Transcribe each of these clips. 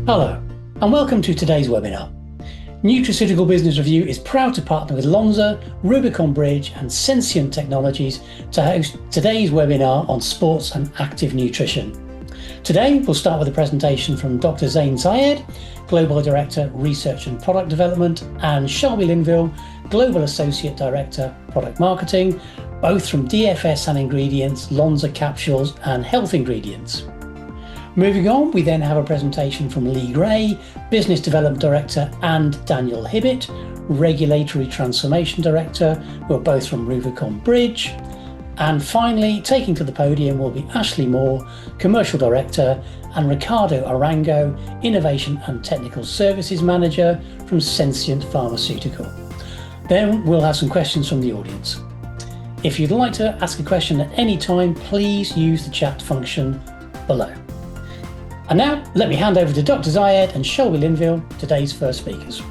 Hello, and welcome to today's webinar. Nutraceutical Business Review is proud to partner with Lonza, Rubicon Bridge and Sensient Technologies to host today's webinar on sports and active nutrition. Today, we'll start with a presentation from Dr. Zain Saiyed, Global Director, Research and Product Development, and Shelby Linville, Global Associate Director, Product Marketing, both from DFS and Ingredients, Lonza Capsules and Health Ingredients. Moving on, we then have a presentation from Lee Gray, Business Development Director, and Daniel Hibbett, Regulatory Transformation Director, who are both from Rubicon Bridge. And finally, taking to the podium will be Ashley Moore, Commercial Director, and Ricardo Arango, Innovation and Technical Services Manager from Sensient Pharmaceutical. Then we'll have some questions from the audience. If you'd like to ask a question at any time, please use the chat function below. And now, let me hand over to Dr. Saiyed and Shelby Linville, today's first speakers.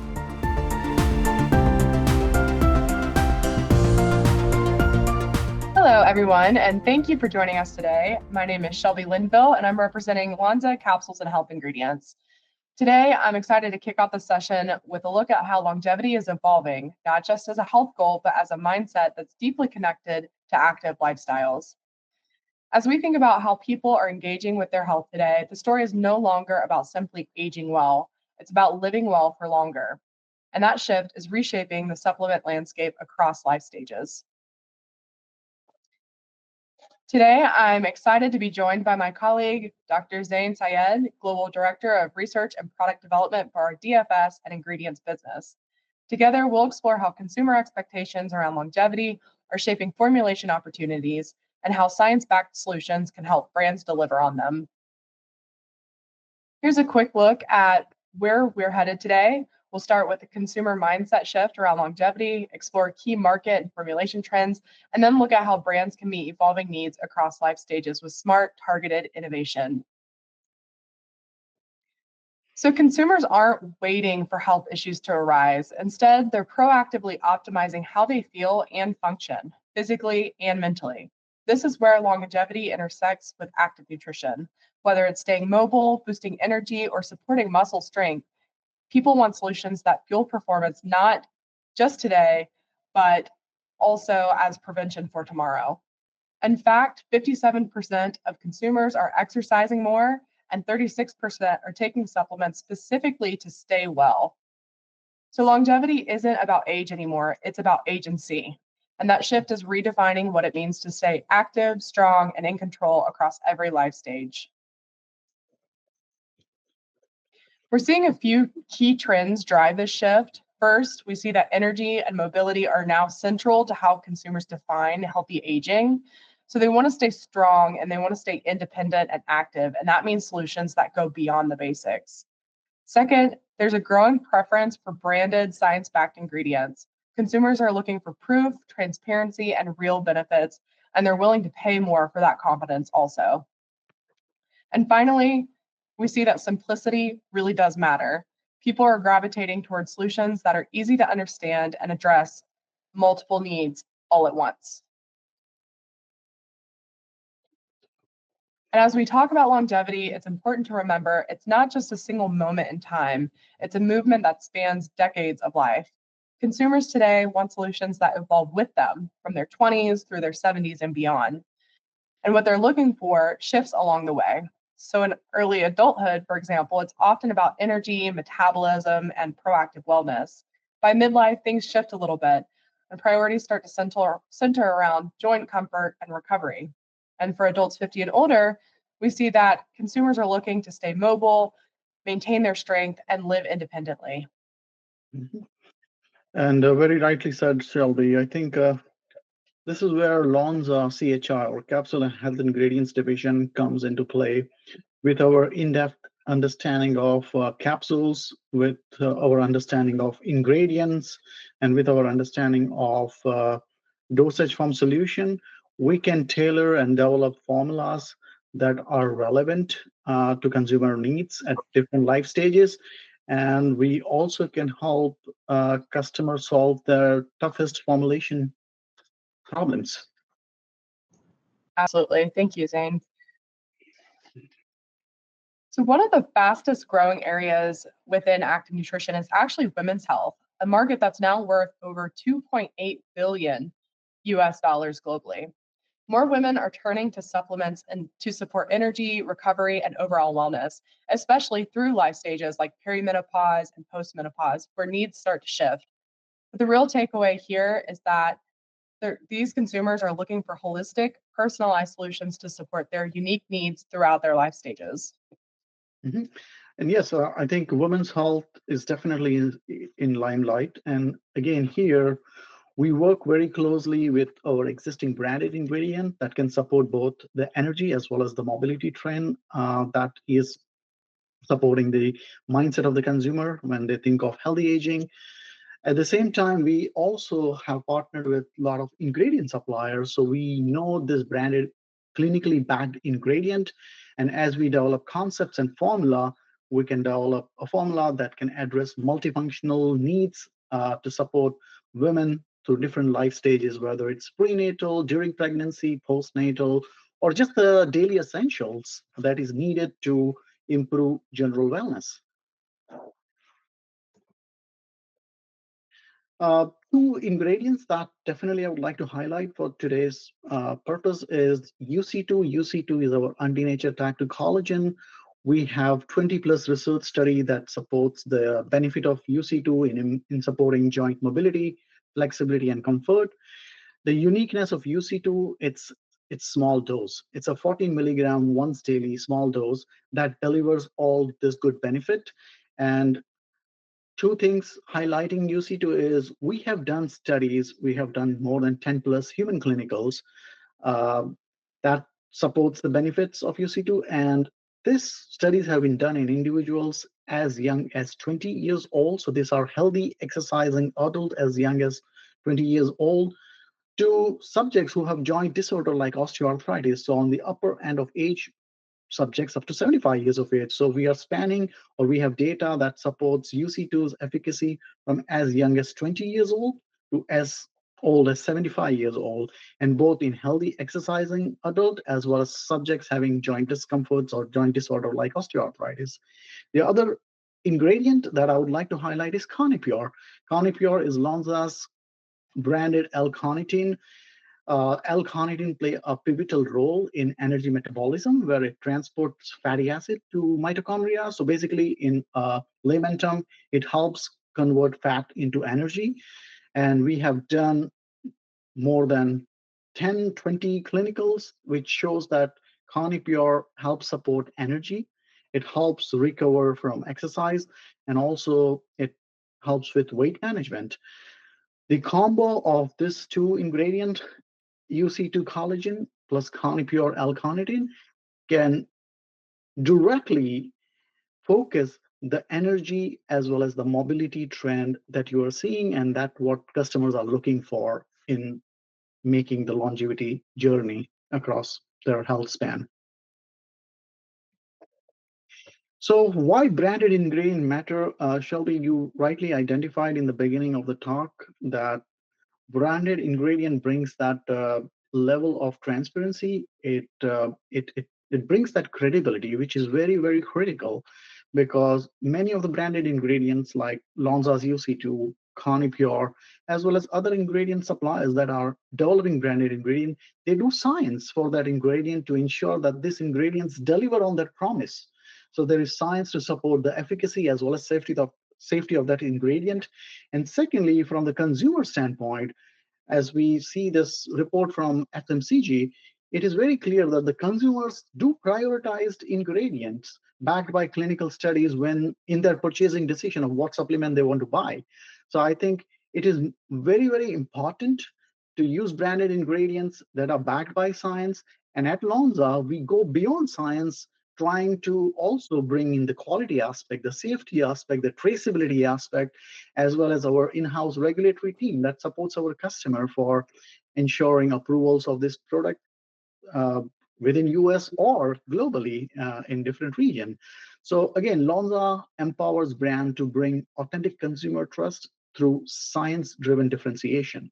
Hello, everyone, and thank you for joining us today. My name is Shelby Linville, and I'm representing Lonza Capsules and Health Ingredients. Today, I'm excited to kick off the session with a look at how longevity is evolving, not just as a health goal, but as a mindset that's deeply connected to active lifestyles. As we think about how people are engaging with their health today, the story is no longer about simply aging well. It's about living well for longer. And that shift is reshaping the supplement landscape across life stages. Today, I'm excited to be joined by my colleague, Dr. Zain Saiyed, Global Director of Research and Product Development for our DFS and Ingredients business. Together, we'll explore how consumer expectations around longevity are shaping formulation opportunities and how science-backed solutions can help brands deliver on them. Here's a quick look at where we're headed today. We'll start with a consumer mindset shift around longevity, explore key market and formulation trends, and then look at how brands can meet evolving needs across life stages with smart, targeted innovation. So consumers aren't waiting for health issues to arise. Instead, they're proactively optimizing how they feel and function, physically and mentally. This is where longevity intersects with active nutrition. Whether it's staying mobile, boosting energy, or supporting muscle strength, people want solutions that fuel performance not just today, but also as prevention for tomorrow. In fact, 57% of consumers are exercising more, and 36% are taking supplements specifically to stay well. So longevity isn't about age anymore, it's about agency. And that shift is redefining what it means to stay active, strong, and in control across every life stage. We're seeing a few key trends drive this shift. First, we see that energy and mobility are now central to how consumers define healthy aging. So they want to stay strong and they want to stay independent and active, and that means solutions that go beyond the basics. Second, there's a growing preference for branded, science-backed ingredients. Consumers are looking for proof, transparency, and real benefits, and they're willing to pay more for that confidence also. And finally, we see that simplicity really does matter. People are gravitating towards solutions that are easy to understand and address multiple needs all at once. And as we talk about longevity, it's important to remember it's not just a single moment in time. It's a movement that spans decades of life. Consumers today want solutions that evolve with them from their 20s through their 70s and beyond. And what they're looking for shifts along the way. So in early adulthood, for example, it's often about energy, metabolism, and proactive wellness. By midlife, things shift a little bit, and priorities start to center around joint comfort and recovery. And for adults 50 and older, we see that consumers are looking to stay mobile, maintain their strength, and live independently. Mm-hmm. And very rightly said, Shelby. I think this is where Lonza CHI, or Capsule and Health Ingredients Division, comes into play with our in-depth understanding of capsules, with our understanding of ingredients, and with our understanding of dosage form solution. We can tailor and develop formulas that are relevant to consumer needs at different life stages. And we also can help customers solve their toughest formulation problems. Absolutely. Thank you, Zain. So one of the fastest growing areas within active nutrition is actually women's health, a market that's now worth over 2.8 billion US dollars globally. More women are turning to supplements and to support energy, recovery, and overall wellness, especially through life stages like perimenopause and postmenopause, where needs start to shift. But the real takeaway here is that these consumers are looking for holistic, personalized solutions to support their unique needs throughout their life stages. Mhm. And yes, I think women's health is definitely in limelight. And again, here we work very closely with our existing branded ingredient that can support both the energy as well as the mobility trend that is supporting the mindset of the consumer when they think of healthy aging. At the same time, we also have partnered with a lot of ingredient suppliers. So we know this branded, clinically backed ingredient. And as we develop concepts and formula, we can develop a formula that can address multifunctional needs to support women through different life stages, whether it's prenatal, during pregnancy, postnatal, or just the daily essentials that is needed to improve general wellness. Two ingredients that definitely I would like to highlight for today's purpose is UC2. UC2 is our undenatured type 2 collagen. We have 20 plus research study that supports the benefit of UC2 in supporting joint mobility, flexibility, and comfort. The uniqueness of UC2, it's small dose. It's a 14 milligram once daily small dose that delivers all this good benefit. And two things highlighting UC2 is we have done studies, we have done more than 10 plus human clinicals uh, that supports the benefits of UC2. And these studies have been done in individuals as young as 20 years old. So these are healthy, exercising adult as young as 20 years old to subjects who have joint disorder like osteoarthritis. So on the upper end of age subjects up to 75 years of age. So we are spanning, or we have data that supports UC2's efficacy from as young as 20 years old to as old as 75 years old, and both in healthy exercising adult as well as subjects having joint discomforts or joint disorder like osteoarthritis. The other ingredient that I would like to highlight is Carnipure. Carnipure is Lonza's branded L-carnitine. L-carnitine play a pivotal role in energy metabolism, where it transports fatty acid to mitochondria. So basically, in layman term, it helps convert fat into energy. And we have done more than 10, 20 clinicals, which shows that Carnipure helps support energy. It helps recover from exercise, and also it helps with weight management. The combo of these two ingredients, UC2 collagen plus Carnipure L-carnitine, can directly focus the energy as well as the mobility trend that you are seeing, and that what customers are looking for in making the longevity journey across their health span. So why branded ingredient matter? Shelby, you rightly identified in the beginning of the talk that branded ingredient brings that level of transparency. It brings that credibility, which is very, very critical, because many of the branded ingredients like Lonza's UC2, Carnipure, as well as other ingredient suppliers that are developing branded ingredient, they do science for that ingredient to ensure that these ingredients deliver on that promise. So there is science to support the efficacy as well as safety of that ingredient. And secondly, from the consumer standpoint, as we see this report from FMCG, it is very clear that the consumers do prioritize ingredients backed by clinical studies when in their purchasing decision of what supplement they want to buy. So I think it is very, very important to use branded ingredients that are backed by science. And at Lonza, we go beyond science, trying to also bring in the quality aspect, the safety aspect, the traceability aspect, as well as our in-house regulatory team that supports our customer for ensuring approvals of this product within US or globally in different region. So again, Lonza empowers brand to bring authentic consumer trust through science-driven differentiation.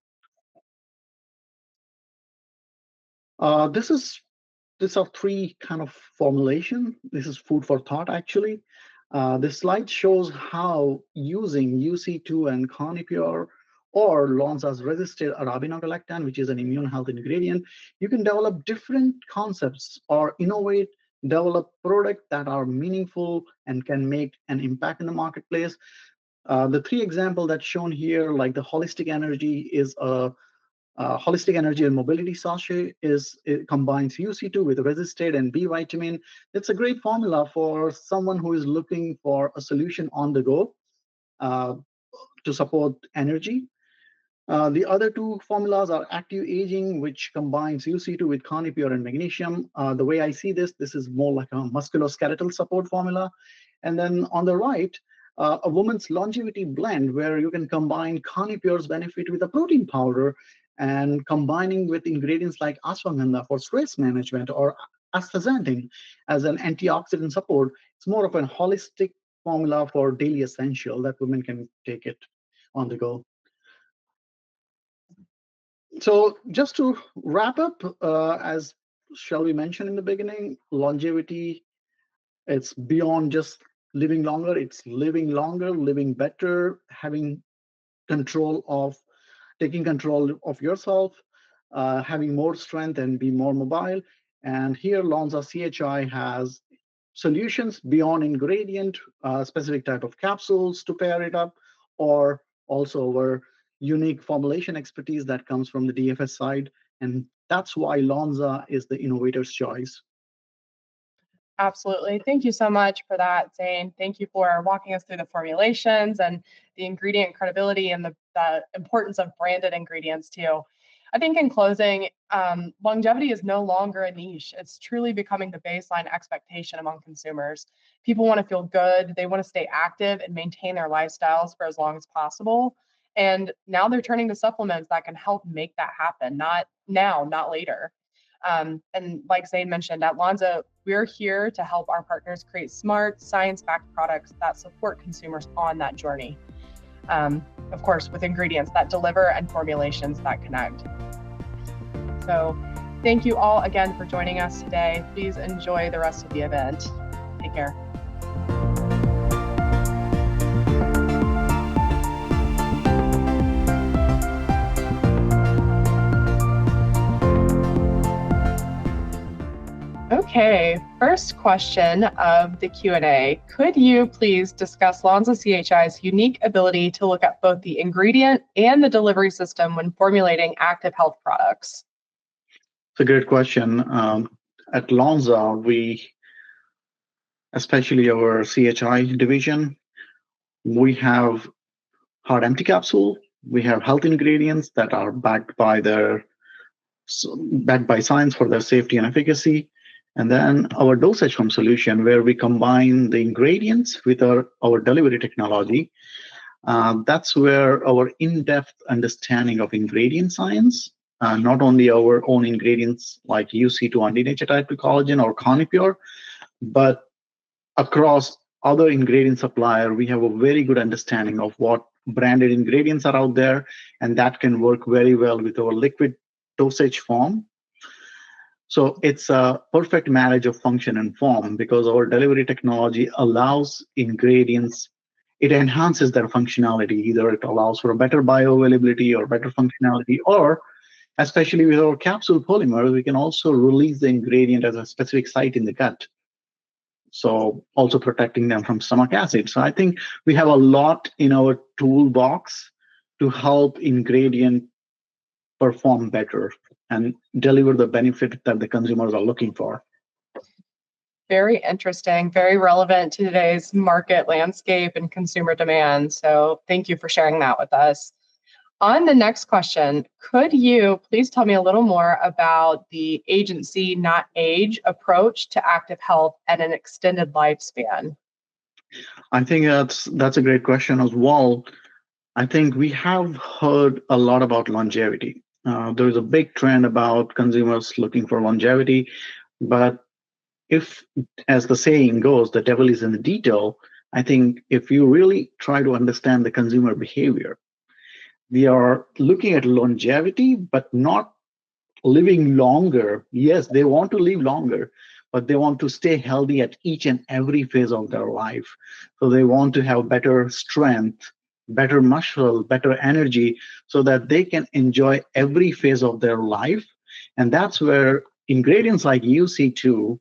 This is these are three kind of formulation. This is food for thought, actually. This slide shows how using UC2 and Conipure or Lonza's resisted arabinogalactan, which is an immune health ingredient, you can develop different concepts or innovate, develop products that are meaningful and can make an impact in the marketplace. The three examples that's shown here, like the holistic energy is a holistic energy and mobility sachet it combines UC2 with resisted and B vitamin. It's a great formula for someone who is looking for a solution on the go to support energy. The other two formulas are active aging, which combines UC2 with Conipure and magnesium. The way I see this is more like a musculoskeletal support formula. And then on the right, a woman's longevity blend, where you can combine Conipure's benefit with a protein powder and combining with ingredients like ashwagandha for stress management or astaxanthin as an antioxidant support. It's more of a holistic formula for daily essential that women can take it on the go. So just to wrap up, as Shelby mentioned in the beginning, longevity, it's beyond just living longer. It's living longer, living better, having taking control of yourself, having more strength and be more mobile. And here Lonza CHI has solutions beyond ingredient, specific type of capsules to pair it up, or also our unique formulation expertise that comes from the DFS side. And that's why Lonza is the innovator's choice. Absolutely. Thank you so much for that, Zain. Thank you for walking us through the formulations and the ingredient credibility and the importance of branded ingredients too. I think in closing, longevity is no longer a niche. It's truly becoming the baseline expectation among consumers. People want to feel good. They want to stay active and maintain their lifestyles for as long as possible. And now they're turning to supplements that can help make that happen, not now, not later. And like Zain mentioned, at Lonza, we're here to help our partners create smart, science-backed products that support consumers on that journey. Of course, with ingredients that deliver and formulations that connect. So thank you all again for joining us today. Please enjoy the rest of the event. Take care. Okay, first question of the Q&A. Could you please discuss Lonza CHI's unique ability to look at both the ingredient and the delivery system when formulating active health products? It's a great question. At Lonza, especially our CHI division, we have hard empty capsule. We have health ingredients that are backed by science for their safety and efficacy. And then our dosage form solution, where we combine the ingredients with our delivery technology. That's where our in-depth understanding of ingredient science, not only our own ingredients like UC2 undenatured type collagen or Conipure, but across other ingredient supplier, we have a very good understanding of what branded ingredients are out there, and that can work very well with our liquid dosage form. So it's a perfect marriage of function and form, because our delivery technology allows ingredients, it enhances their functionality. Either it allows for a better bioavailability or better functionality, or especially with our capsule polymer, we can also release the ingredient at a specific site in the gut. So also protecting them from stomach acid. So I think we have a lot in our toolbox to help ingredient perform better and deliver the benefit that the consumers are looking for. Very interesting, very relevant to today's market landscape and consumer demand. So thank you for sharing that with us. On the next question, could you please tell me a little more about the agency, not age approach to active health and an extended lifespan? I think that's a great question as well. I think we have heard a lot about longevity. There's a big trend about consumers looking for longevity, but if, as the saying goes, the devil is in the detail, I think if you really try to understand the consumer behavior, we are looking at longevity, but not living longer. Yes, they want to live longer, but they want to stay healthy at each and every phase of their life. So they want to have better strength, better muscle, better energy, so that they can enjoy every phase of their life. And that's where ingredients like UC2,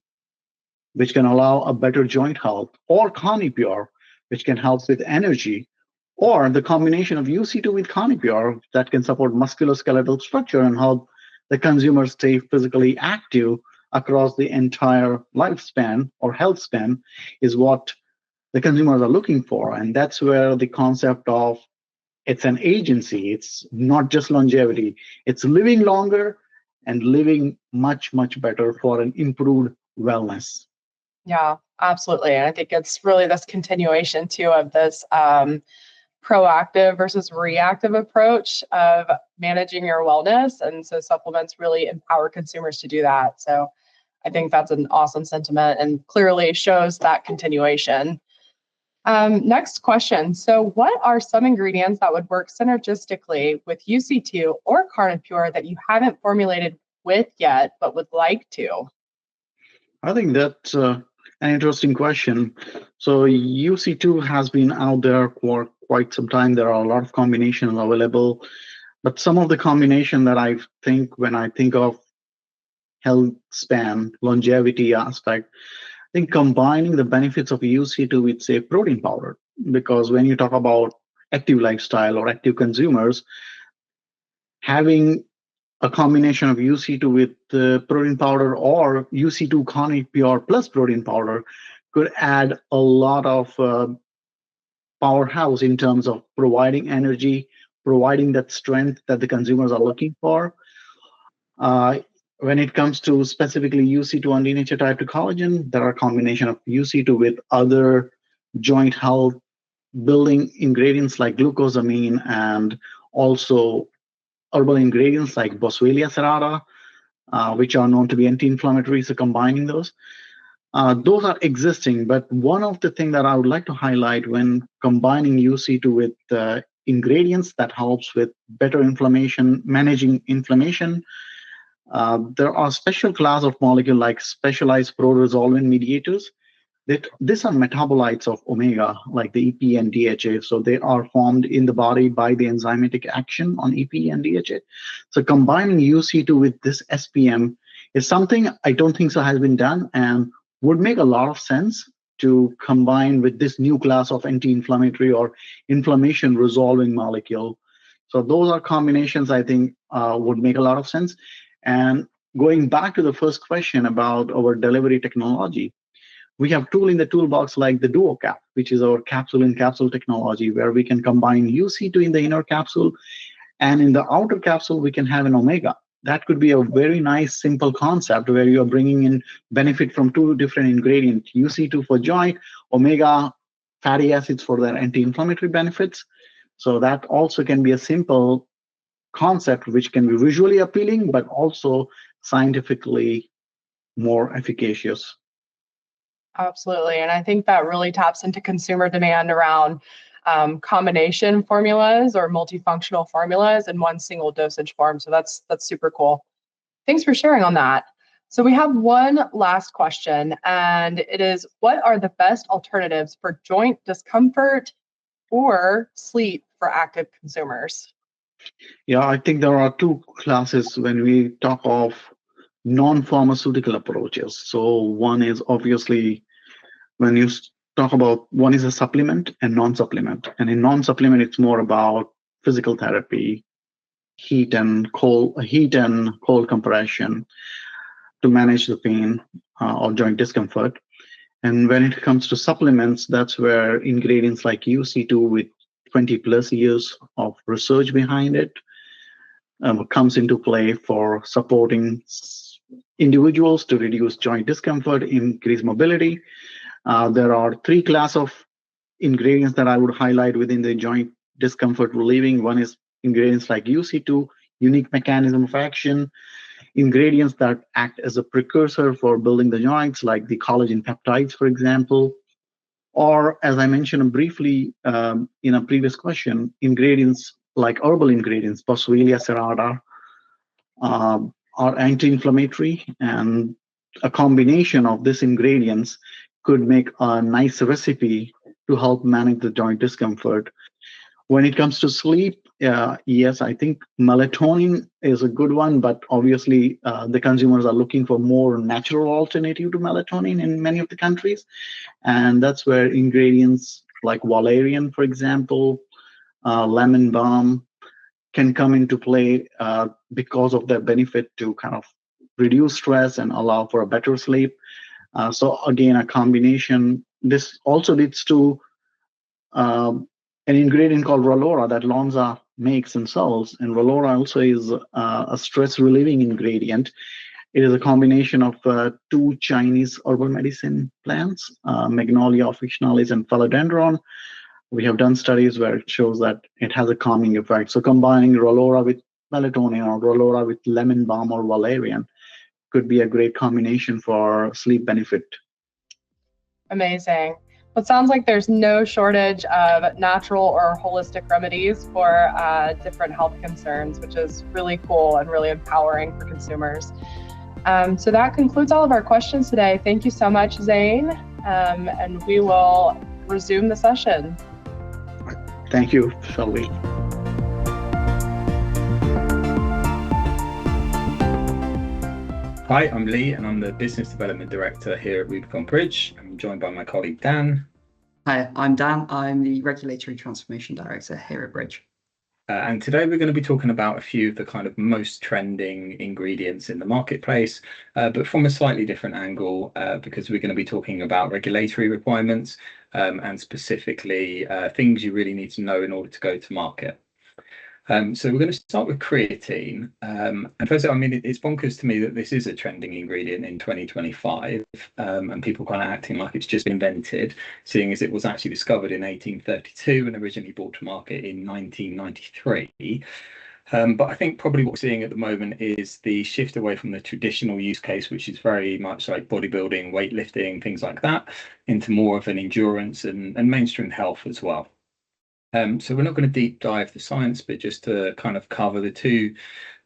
which can allow a better joint health, or Conipure, which can help with energy, or the combination of UC2 with Conipure that can support musculoskeletal structure and help the consumer stay physically active across the entire lifespan or health span is what the consumers are looking for. And that's where the concept of it's an agency, it's not just longevity, it's living longer and living much, much better for an improved wellness. Yeah, absolutely. And I think it's really this continuation too of this proactive versus reactive approach of managing your wellness. And so supplements really empower consumers to do that. So I think that's an awesome sentiment and clearly shows that continuation. Next question. So what are some ingredients that would work synergistically with UC2 or Carnipure that you haven't formulated with yet, but would like to? I think that's an interesting question. So UC2 has been out there for quite some time. There are a lot of combinations available, but some of the combination that I think when I think of health span, longevity aspect, I think combining the benefits of UC2 with, say, protein powder, because when you talk about active lifestyle or active consumers, having a combination of UC2 with protein powder or UC2 Conic Pure plus protein powder could add a lot of powerhouse in terms of providing energy, providing that strength that the consumers are looking for. Uh, when it comes to specifically UC2 on denatured type 2 collagen, there are a combination of UC2 with other joint health building ingredients like glucosamine and also herbal ingredients like Boswellia serrata, which are known to be anti-inflammatory. So combining those are existing. But one of the things that I would like to highlight when combining UC2 with ingredients that helps with better inflammation, managing inflammation, there are special class of molecule like specialized pro-resolving mediators that these are metabolites of omega, like the EP and DHA. So they are formed in the body by the enzymatic action on EP and DHA. So combining UC2 with this SPM is something I don't think so has been done and would make a lot of sense to combine with this new class of anti-inflammatory or inflammation resolving molecule. So those are combinations I think would make a lot of sense. And going back to the first question about our delivery technology, we have tool in the toolbox like the DuoCap, which is our capsule-in-capsule technology, where we can combine UC2 in the inner capsule, and in the outer capsule, we can have an omega. That could be a very nice, simple concept where you're bringing in benefit from two different ingredients, UC2 for joint, omega fatty acids for their anti-inflammatory benefits. So that also can be a simple concept which can be visually appealing, but also scientifically more efficacious. Absolutely. And I think that really taps into consumer demand around combination formulas or multifunctional formulas in one single dosage form. So that's super cool. Thanks for sharing on that. So we have one last question, and it is, what are the best alternatives for joint discomfort or sleep for active consumers? Yeah, I think there are two classes when we talk of non-pharmaceutical approaches. So one is obviously when you talk about one is a supplement and non-supplement. And in non-supplement, it's more about physical therapy, heat and cold compression to manage the pain or joint discomfort. And when it comes to supplements, that's where ingredients like UC2 with 20 plus years of research behind it comes into play for supporting individuals to reduce joint discomfort, increase mobility. There are three classes of ingredients that I would highlight within the joint discomfort relieving. One is ingredients like UC2, unique mechanism of action, ingredients that act as a precursor for building the joints, like the collagen peptides, for example. Or, as I mentioned briefly in a previous question, ingredients like herbal ingredients, Boswellia serrata, are anti-inflammatory, and a combination of these ingredients could make a nice recipe to help manage the joint discomfort. When it comes to sleep, yes, I think melatonin is a good one, but obviously the consumers are looking for more natural alternative to melatonin in many of the countries. And that's where ingredients like valerian, for example, lemon balm can come into play because of their benefit to kind of reduce stress and allow for a better sleep. So again, a combination. This also leads to an ingredient called Rolora that Lonza makes and sells. And Rolora also is a stress relieving ingredient. It is a combination of two Chinese herbal medicine plants, Magnolia officinalis and Philodendron. We have done studies where it shows that it has a calming effect. So combining Rolora with melatonin or Rolora with lemon balm or valerian could be a great combination for sleep benefit. Amazing. Well, it sounds like there's no shortage of natural or holistic remedies for different health concerns, which is really cool and really empowering for consumers. So that concludes all of our questions today. Thank you so much, Zain, and we will resume the session. Thank you, Shelby. Hi, I'm Lee, and I'm the Business Development Director here at Rubicon Bridge. I'm joined by my colleague Dan. Hi, I'm Dan. I'm the Regulatory Transformation Director here at Bridge. And today we're going to be talking about a few of the kind of most trending ingredients in the marketplace, but from a slightly different angle, because we're going to be talking about regulatory requirements and specifically things you really need to know in order to go to market. So we're going to start with creatine. And first, I mean, it's bonkers to me that this is a trending ingredient in 2025, and people kind of acting like it's just been invented, seeing as it was actually discovered in 1832 and originally brought to market in 1993. But I think probably what we're seeing at the moment is the shift away from the traditional use case, which is very much like bodybuilding, weightlifting, things like that, into more of an endurance and mainstream health as well. So we're not going to deep dive the science, but just to kind of cover the two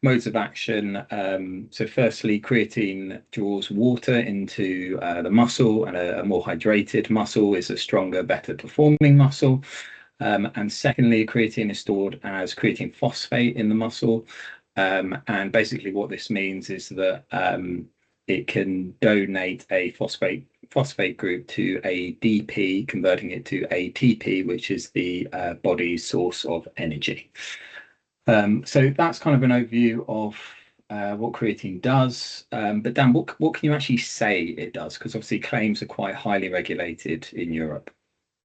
modes of action. So firstly, creatine draws water into the muscle, and a more hydrated muscle is a stronger, better performing muscle. And secondly, creatine is stored as creatine phosphate in the muscle. And basically what this means is that it can donate a phosphate group to ADP, converting it to ATP, which is the body's source of energy. So that's kind of an overview of what creatine does. But Dan, what can you actually say it does? Because obviously claims are quite highly regulated in Europe.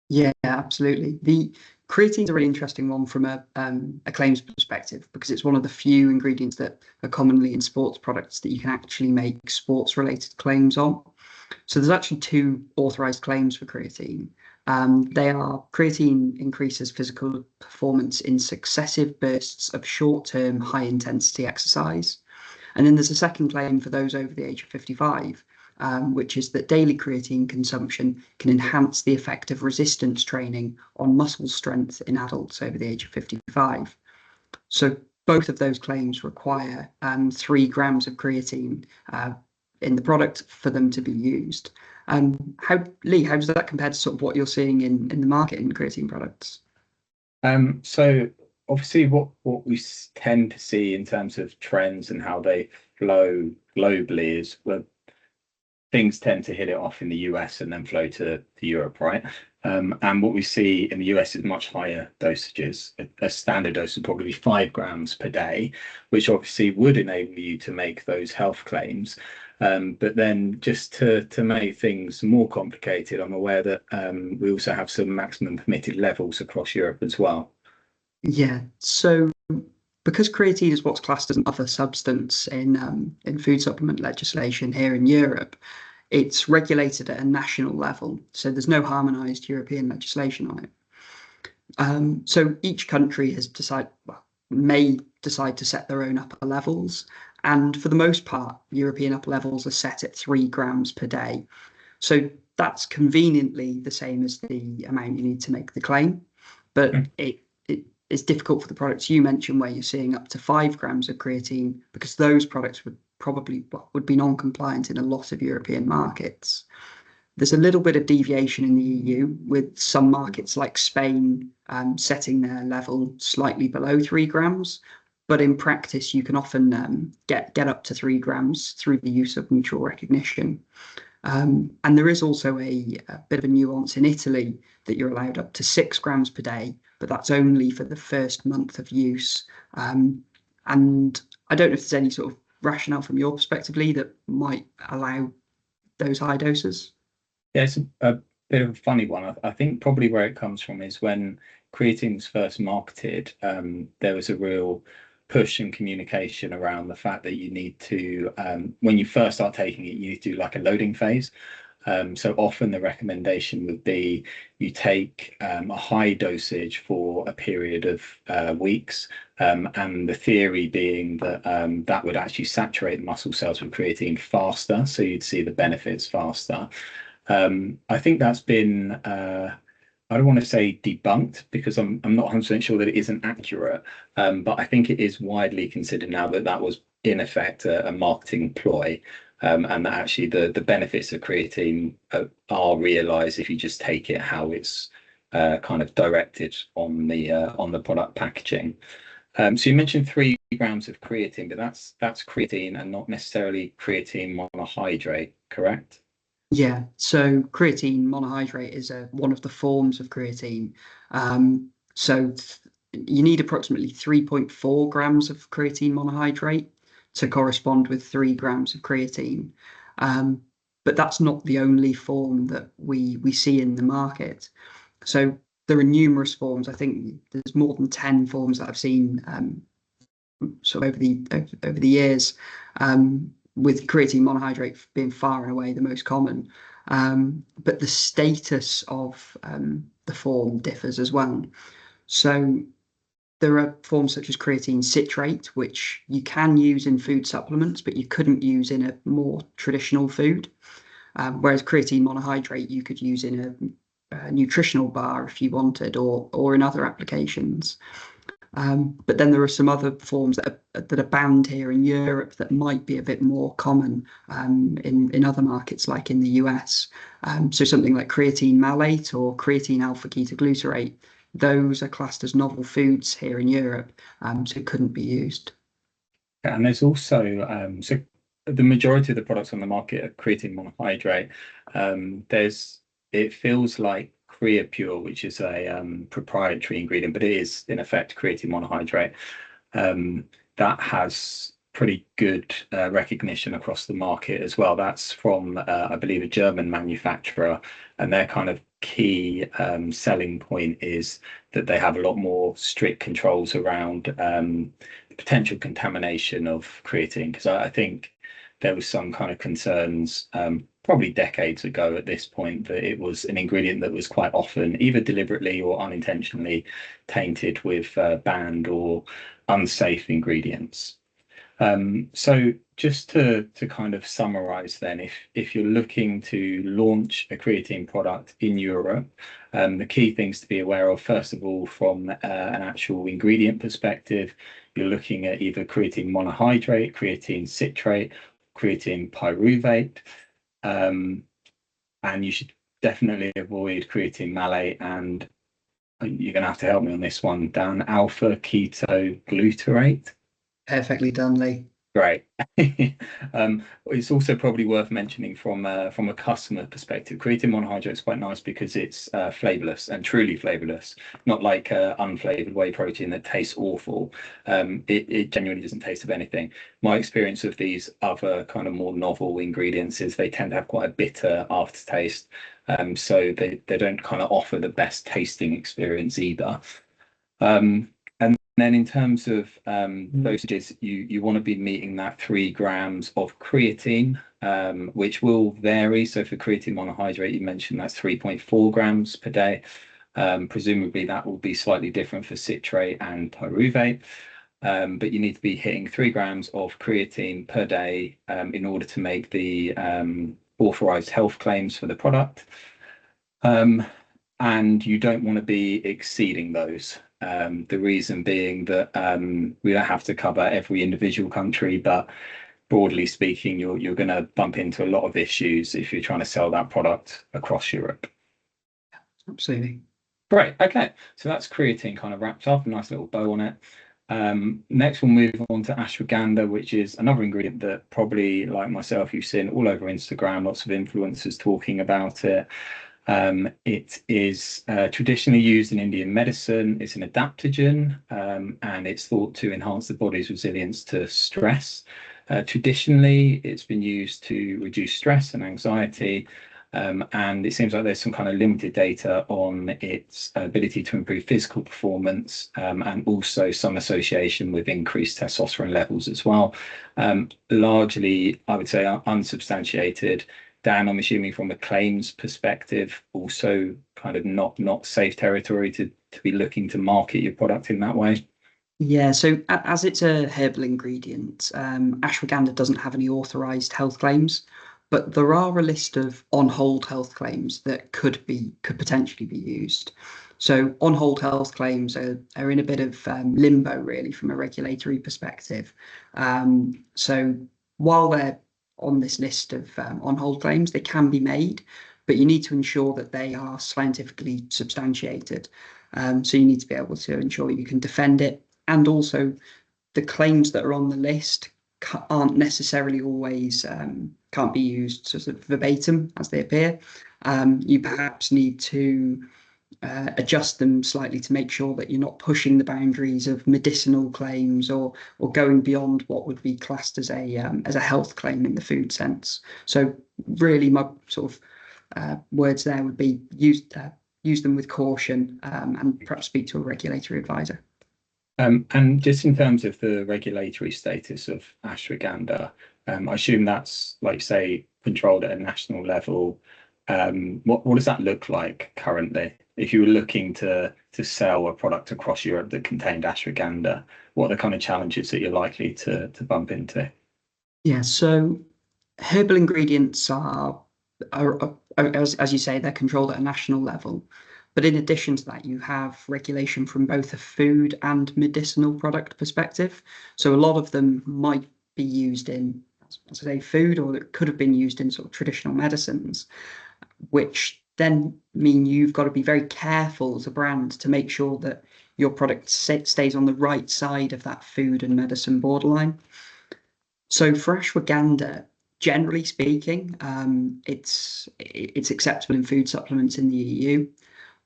Yeah, absolutely. The creatine is a really interesting one from a claims perspective, because it's one of the few ingredients that are commonly in sports products that you can actually make sports-related claims on. So there's actually two authorized claims for creatine. They are: creatine increases physical performance in successive bursts of short-term high-intensity exercise. And then there's a second claim for those over the age of 55, which is that daily creatine consumption can enhance the effect of resistance training on muscle strength in adults over the age of 55. So both of those claims require 3 grams of creatine in the product for them to be used. Lee, how does that compare to sort of what you're seeing in the market in creatine products? So obviously what we tend to see in terms of trends and how they flow globally is things tend to hit it off in the US and then flow to Europe, right? And what we see in the US is much higher dosages. A standard dose would probably be 5 grams per day, which obviously would enable you to make those health claims. But then just to make things more complicated, I'm aware that we also have some maximum permitted levels across Europe as well. Yeah, so because creatine is what's classed as an other substance in food supplement legislation here in Europe, it's regulated at a national level. So there's no harmonized European legislation on it. So each country has may decide to set their own upper levels. And for the most part, European upper levels are set at 3 grams per day. So that's conveniently the same as the amount you need to make the claim. But it's difficult for the products you mentioned where you're seeing up to 5 grams of creatine, because those products would probably would be non-compliant in a lot of European markets. There's a little bit of deviation in the EU, with some markets like Spain setting their level slightly below 3 grams. But in practice, you can often get up to 3 grams through the use of mutual recognition. And there is also a bit of a nuance in Italy that you're allowed up to 6 grams per day, but that's only for the first month of use. And I don't know if there's any sort of rationale from your perspective, Lee, that might allow those high doses. Yeah, it's a bit of a funny one. I think probably where it comes from is when creatine was first marketed, there was a real push and communication around the fact that you need to, when you first start taking it, you need to do like a loading phase. So often the recommendation would be you take a high dosage for a period of weeks, and the theory being that that would actually saturate the muscle cells with creatine faster, so you'd see the benefits faster. I think that's been, I don't want to say debunked, because I'm not 100% sure that it isn't accurate, but I think it is widely considered now that that was in effect a marketing ploy, and that actually the benefits of creatine are realised if you just take it how it's kind of directed on the product packaging. So you mentioned 3 grams of creatine, but that's creatine and not necessarily creatine monohydrate, correct? Yeah, so creatine monohydrate is one of the forms of creatine. So you need approximately 3.4 grams of creatine monohydrate to correspond with 3 grams of creatine. But that's not the only form that we see in the market. So there are numerous forms. I think there's more than 10 forms that I've seen sort of over the years, with creatine monohydrate being far and away the most common. But the status of the form differs as well. So there are forms such as creatine citrate, which you can use in food supplements, but you couldn't use in a more traditional food. Whereas creatine monohydrate you could use in a nutritional bar if you wanted, or in other applications. But then there are some other forms that are banned here in Europe that might be a bit more common in other markets, like in the US. So something like creatine malate or creatine alpha ketoglutarate, those are classed as novel foods here in Europe, so couldn't be used. And there's also, so the majority of the products on the market are creatine monohydrate. It feels like Creapure, which is a proprietary ingredient, but it is in effect creatine monohydrate. That has pretty good recognition across the market as well. That's from, I believe, a German manufacturer, and their kind of key selling point is that they have a lot more strict controls around potential contamination of creatine, because I think there was some kind of concerns probably decades ago at this point that it was an ingredient that was quite often either deliberately or unintentionally tainted with banned or unsafe ingredients. So just to kind of summarize then, if you're looking to launch a creatine product in Europe, the key things to be aware of, first of all, from an actual ingredient perspective, you're looking at either creatine monohydrate, creatine citrate, creatine pyruvate, and you should definitely avoid creatine malate, and you're going to have to help me on this one, Dan, alpha ketoglutarate. Perfectly done, Lee. Great. It's also probably worth mentioning from a customer perspective, creatine monohydrate is quite nice because it's flavorless and truly flavorless, not like unflavored whey protein that tastes awful. It genuinely doesn't taste of anything. My experience of these other kind of more novel ingredients is they tend to have quite a bitter aftertaste, so they don't kind of offer the best tasting experience either. And then in terms of dosages, you want to be meeting that 3 grams of creatine, which will vary. So for creatine monohydrate, you mentioned that's 3.4 grams per day. Presumably that will be slightly different for citrate and pyruvate. But you need to be hitting 3 grams of creatine per day in order to make the authorized health claims for the product. And you don't want to be exceeding those. The reason being that we don't have to cover every individual country, but broadly speaking, you're going to bump into a lot of issues if you're trying to sell that product across Europe. Absolutely. Great. Okay, so that's creatine kind of wrapped up, a nice little bow on it. Next we'll move on to ashwagandha, which is another ingredient that probably, like myself, you've seen all over Instagram, lots of influencers talking about it. It is traditionally used in Indian medicine. It's an adaptogen, and it's thought to enhance the body's resilience to stress. Traditionally, it's been used to reduce stress and anxiety, and it seems like there's some kind of limited data on its ability to improve physical performance, and also some association with increased testosterone levels as well. Largely, I would say, unsubstantiated. Dan, I'm assuming from a claims perspective, also kind of not safe territory to be looking to market your product in that way. Yeah, so as it's a herbal ingredient, ashwagandha doesn't have any authorized health claims, but there are a list of on-hold health claims that could potentially be used. So on-hold health claims are in a bit of limbo, really, from a regulatory perspective. So while they're on this list of on-hold claims, they can be made, but you need to ensure that they are scientifically substantiated. So you need to be able to ensure you can defend it. And also, the claims that are on the list aren't necessarily always can't be used sort of verbatim as they appear. You perhaps need to adjust them slightly to make sure that you're not pushing the boundaries of medicinal claims or going beyond what would be classed as a health claim in the food sense. So really, my sort of words there would be use them with caution, and perhaps speak to a regulatory advisor. And just in terms of the regulatory status of ashwagandha, I assume that's, like, say, controlled at a national level. What does that look like currently? If you were looking to sell a product across Europe that contained ashwagandha, what are the kind of challenges that you're likely to bump into? Yeah, so herbal ingredients are as you say, they're controlled at a national level. But in addition to that, you have regulation from both a food and medicinal product perspective. So a lot of them might be used in, as I say, food, or it could have been used in sort of traditional medicines, which then mean you've got to be very careful as a brand to make sure that your product stays on the right side of that food and medicine borderline. So for ashwagandha, generally speaking, it's acceptable in food supplements in the EU,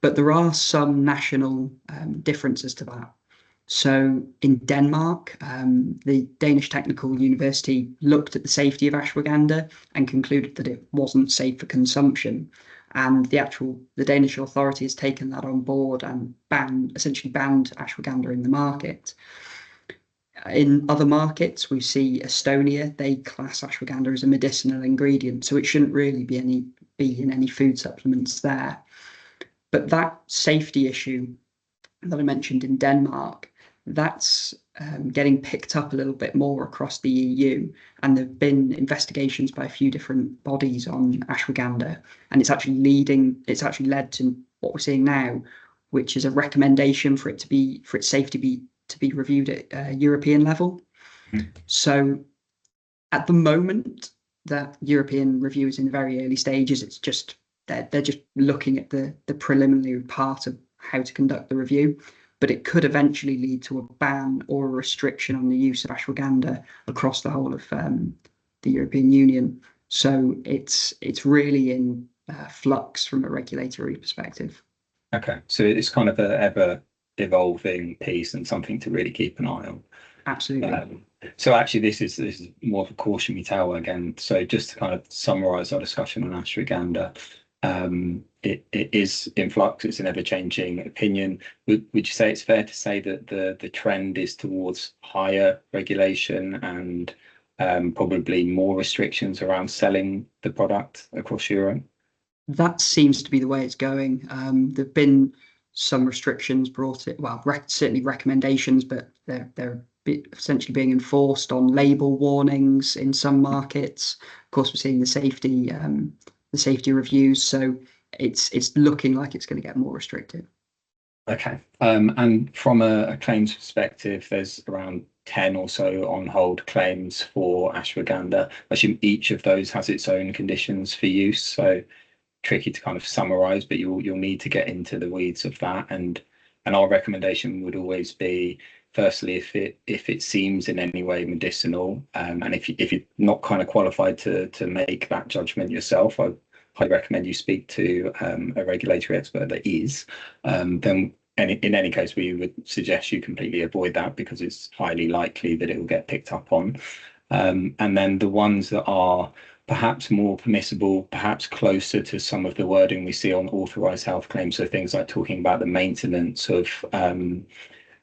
but there are some national differences to that. So in Denmark, the Danish Technical University looked at the safety of ashwagandha and concluded that it wasn't safe for consumption. And the Danish authority has taken that on board and essentially banned ashwagandha in the market. In other markets, we see Estonia, they class ashwagandha as a medicinal ingredient, so it shouldn't really be in any food supplements there. But that safety issue that I mentioned in Denmark, that's getting picked up a little bit more across the EU, and there have been investigations by a few different bodies on ashwagandha, and it's actually led to what we're seeing now, which is a recommendation for its safety to be reviewed at European level. Mm-hmm. So at the moment, that European review is in the very early stages. It's just they're just looking at the preliminary part of how to conduct the review, but it could eventually lead to a ban or a restriction on the use of ashwagandha across the whole of the European Union. So it's really in flux from a regulatory perspective. Okay, so it's kind of an ever evolving piece and something to really keep an eye on. Absolutely. So actually, this is more of a cautionary tale again. So just to kind of summarize our discussion on ashwagandha, it is in flux. It's an ever-changing opinion. Would you say it's fair to say that the trend is towards higher regulation and probably more restrictions around selling the product across Europe? That seems to be the way it's going. There've been some restrictions certainly recommendations, but they're essentially being enforced on label warnings in some markets. Of course, we're seeing the safety reviews, so it's looking like it's going to get more restrictive. Okay. And from a claims perspective, there's around 10 or so on hold claims for ashwagandha. I assume each of those has its own conditions for use, so tricky to kind of summarize, but you'll need to get into the weeds of that. And our recommendation would always be, firstly, if it seems in any way medicinal, and if you're not kind of qualified to make that judgment yourself, I highly recommend you speak to a regulatory expert that is. Then in any case, we would suggest you completely avoid that because it's highly likely that it will get picked up on. And then the ones that are perhaps more permissible, perhaps closer to some of the wording we see on authorized health claims. So things like talking about the maintenance of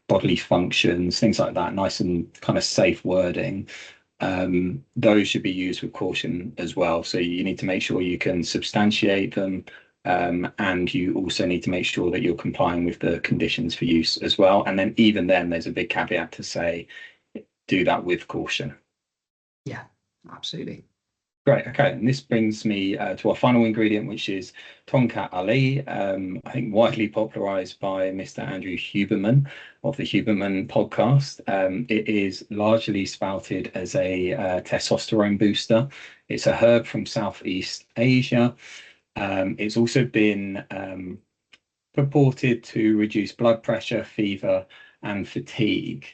bodily functions, things like that, nice and kind of safe wording. Those should be used with caution as well. So you need to make sure you can substantiate them. And you also need to make sure that you're complying with the conditions for use as well. And then even then, there's a big caveat to say, do that with caution. Yeah, absolutely. Great. Okay, and this brings me to our final ingredient, which is Tonkat Ali. I think widely popularized by Mr. Andrew Huberman of the Huberman podcast. It is largely spouted as a testosterone booster. It's a herb from Southeast Asia. It's also been purported to reduce blood pressure, fever, and fatigue.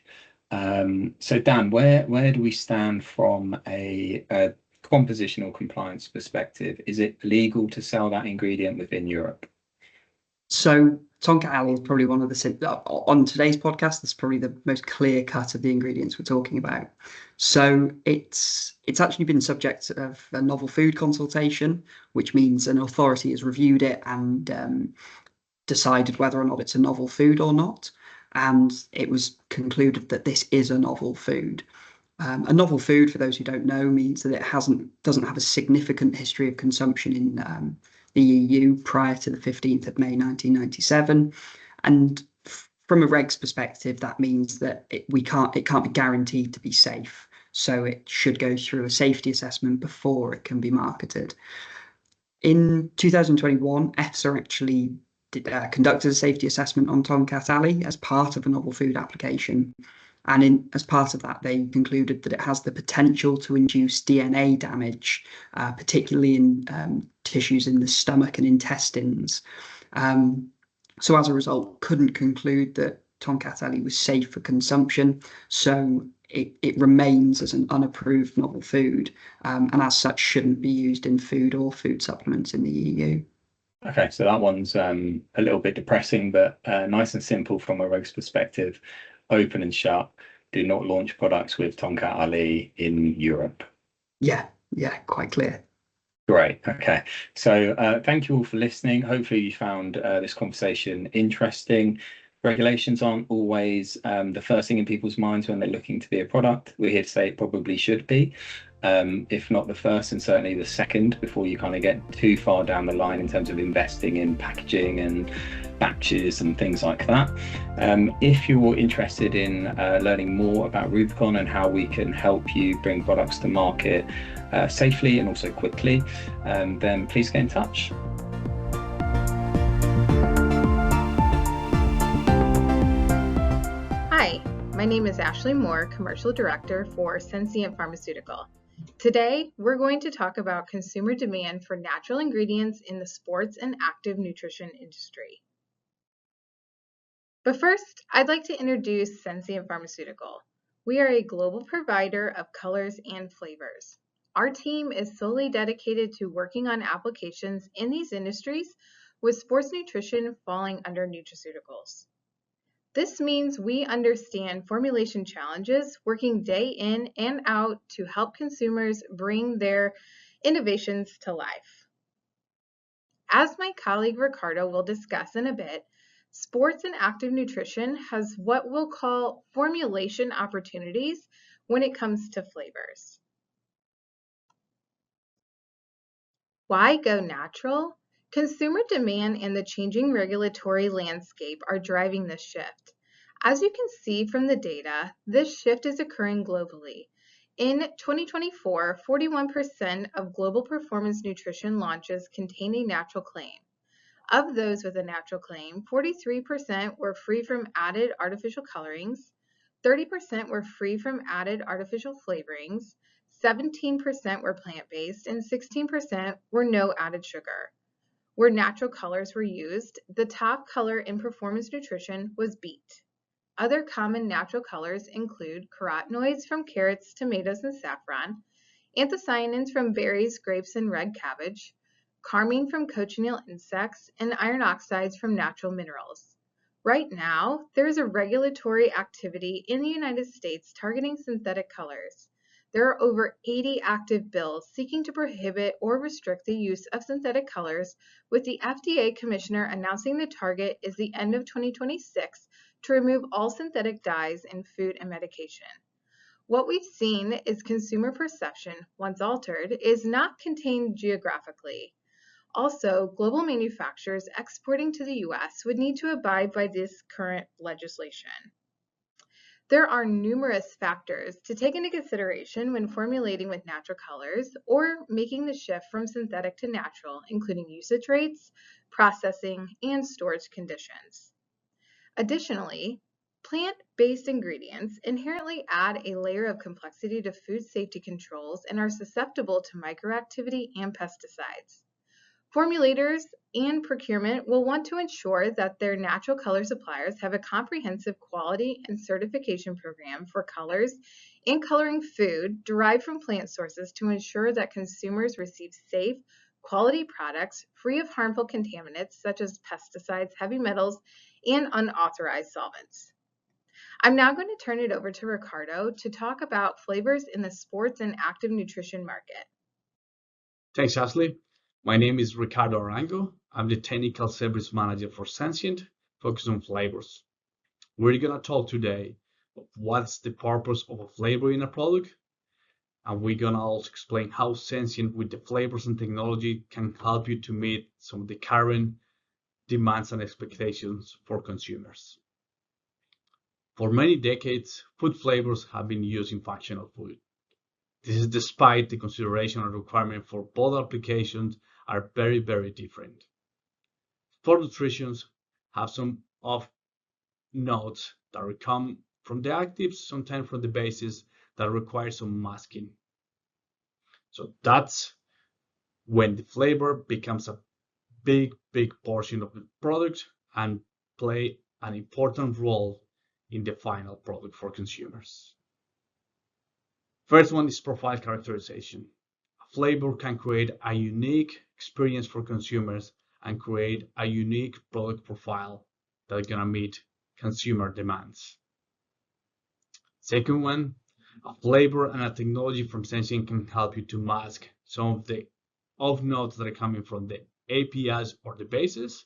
So Dan, where do we stand from a compositional compliance perspective? Is it legal to sell that ingredient within Europe? So Tonkat Ali is probably one of the, on today's podcast, that's probably the most clear cut of the ingredients we're talking about. So it's actually been subject of a novel food consultation, which means an authority has reviewed it and decided whether or not it's a novel food or not. And it was concluded that this is a novel food. A novel food, for those who don't know, means that it doesn't have a significant history of consumption in the EU prior to the 15th of May 1997. And from a regs perspective, that means that it can't be guaranteed to be safe. So it should go through a safety assessment before it can be marketed. In 2021, EFSA actually conducted a safety assessment on Tonkat Ali as part of a novel food application. And as part of that, they concluded that it has the potential to induce DNA damage, particularly in tissues in the stomach and intestines. So as a result, couldn't conclude that Tonkat Ali was safe for consumption. So it remains as an unapproved novel food, and as such shouldn't be used in food or food supplements in the EU. Okay, so that one's a little bit depressing, but nice and simple from a regs perspective. Open and shut. Do not launch products with Tonkat Ali in Europe. Yeah, quite clear. Great. Okay. So thank you all for listening. Hopefully you found this conversation interesting. Regulations aren't always the first thing in people's minds when they're looking to be a product. We're here to say it probably should be. If not the first, and certainly the second, before you kind of get too far down the line in terms of investing in packaging and batches and things like that. If you're interested in learning more about Rubicon and how we can help you bring products to market safely and also quickly, then please get in touch. Hi, my name is Ashley Moore, Commercial Director for Sensient Pharmaceutical. Today, we're going to talk about consumer demand for natural ingredients in the sports and active nutrition industry. But first, I'd like to introduce Sensient Pharmaceutical. We are a global provider of colors and flavors. Our team is solely dedicated to working on applications in these industries, with sports nutrition falling under nutraceuticals. This means we understand formulation challenges, working day in and out to help consumers bring their innovations to life. As my colleague Ricardo will discuss in a bit, sports and active nutrition has what we'll call formulation opportunities when it comes to flavors. Why go natural? Consumer demand and the changing regulatory landscape are driving this shift. As you can see from the data, this shift is occurring globally. In 2024, 41% of global performance nutrition launches contain a natural claim. Of those with a natural claim, 43% were free from added artificial colorings, 30% were free from added artificial flavorings, 17% were plant-based, and 16% were no added sugar. Where natural colors were used, the top color in performance nutrition was beet. Other common natural colors include carotenoids from carrots, tomatoes, and saffron, anthocyanins from berries, grapes, and red cabbage, carmine from cochineal insects, and iron oxides from natural minerals. Right now, there is a regulatory activity in the United States targeting synthetic colors. There are over 80 active bills seeking to prohibit or restrict the use of synthetic colors, with the FDA commissioner announcing the target is the end of 2026 to remove all synthetic dyes in food and medication. What we've seen is consumer perception, once altered, is not contained geographically. Also, global manufacturers exporting to the US would need to abide by this current legislation. There are numerous factors to take into consideration when formulating with natural colors or making the shift from synthetic to natural, including usage rates, processing, and storage conditions. Additionally, plant-based ingredients inherently add a layer of complexity to food safety controls and are susceptible to microactivity and pesticides. Formulators and procurement will want to ensure that their natural color suppliers have a comprehensive quality and certification program for colors and coloring food derived from plant sources to ensure that consumers receive safe, quality products free of harmful contaminants such as pesticides, heavy metals, and unauthorized solvents. I'm now going to turn it over to Ricardo to talk about flavors in the sports and active nutrition market. Thanks, Ashley. My name is Ricardo Arango. I'm the Technical Service Manager for Sensient, focused on flavors. We're going to talk today of what's the purpose of a flavor in a product, and we're going to also explain how Sensient with the flavors and technology can help you to meet some of the current demands and expectations for consumers. For many decades, food flavors have been used in functional food. This is despite the consideration and requirement for both applications are very, very different. Sport nutritions have some off notes that come from the actives, sometimes from the bases that require some masking. So that's when the flavor becomes a big portion of the product and play an important role in the final product for consumers. First one is profile characterization. A flavor can create a unique experience for consumers and create a unique product profile that's gonna meet consumer demands. Second one, a flavor and a technology from Sensient can help you to mask some of the off notes that are coming from the APIs or the bases,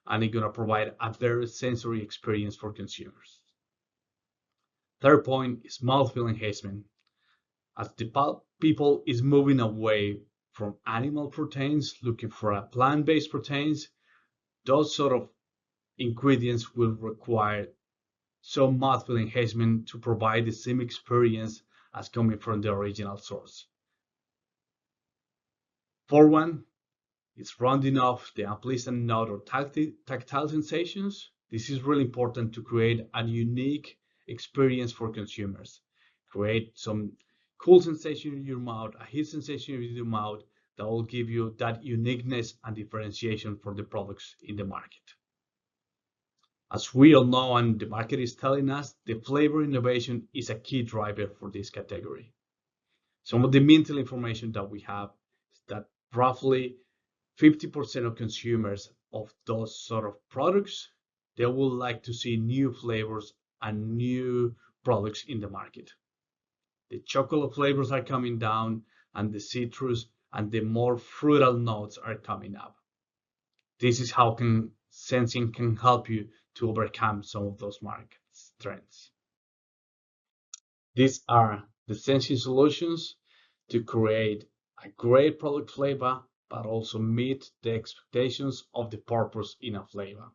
and it's gonna provide a very sensory experience for consumers. Third point is mouthfeel enhancement. As the people is moving away from animal proteins, looking for a plant-based proteins, those sort of ingredients will require some mouthfeel enhancement to provide the same experience as coming from the original source. Fourth one is rounding off the unpleasant note or tactile sensations. This is really important to create a unique experience for consumers. Create some cool sensation in your mouth, a heat sensation in your mouth that will give you that uniqueness and differentiation for the products in the market. As we all know, and the market is telling us, the flavor innovation is a key driver for this category. Some of the mental information that we have is that roughly 50% of consumers of those sort of products, they would like to see new flavors and new products in the market. The chocolate flavors are coming down, and the citrus and the more fruital notes are coming up. This is how Sensient can help you to overcome some of those market trends. These are the Sensient solutions to create a great product flavor, but also meet the expectations of the purpose in a flavor.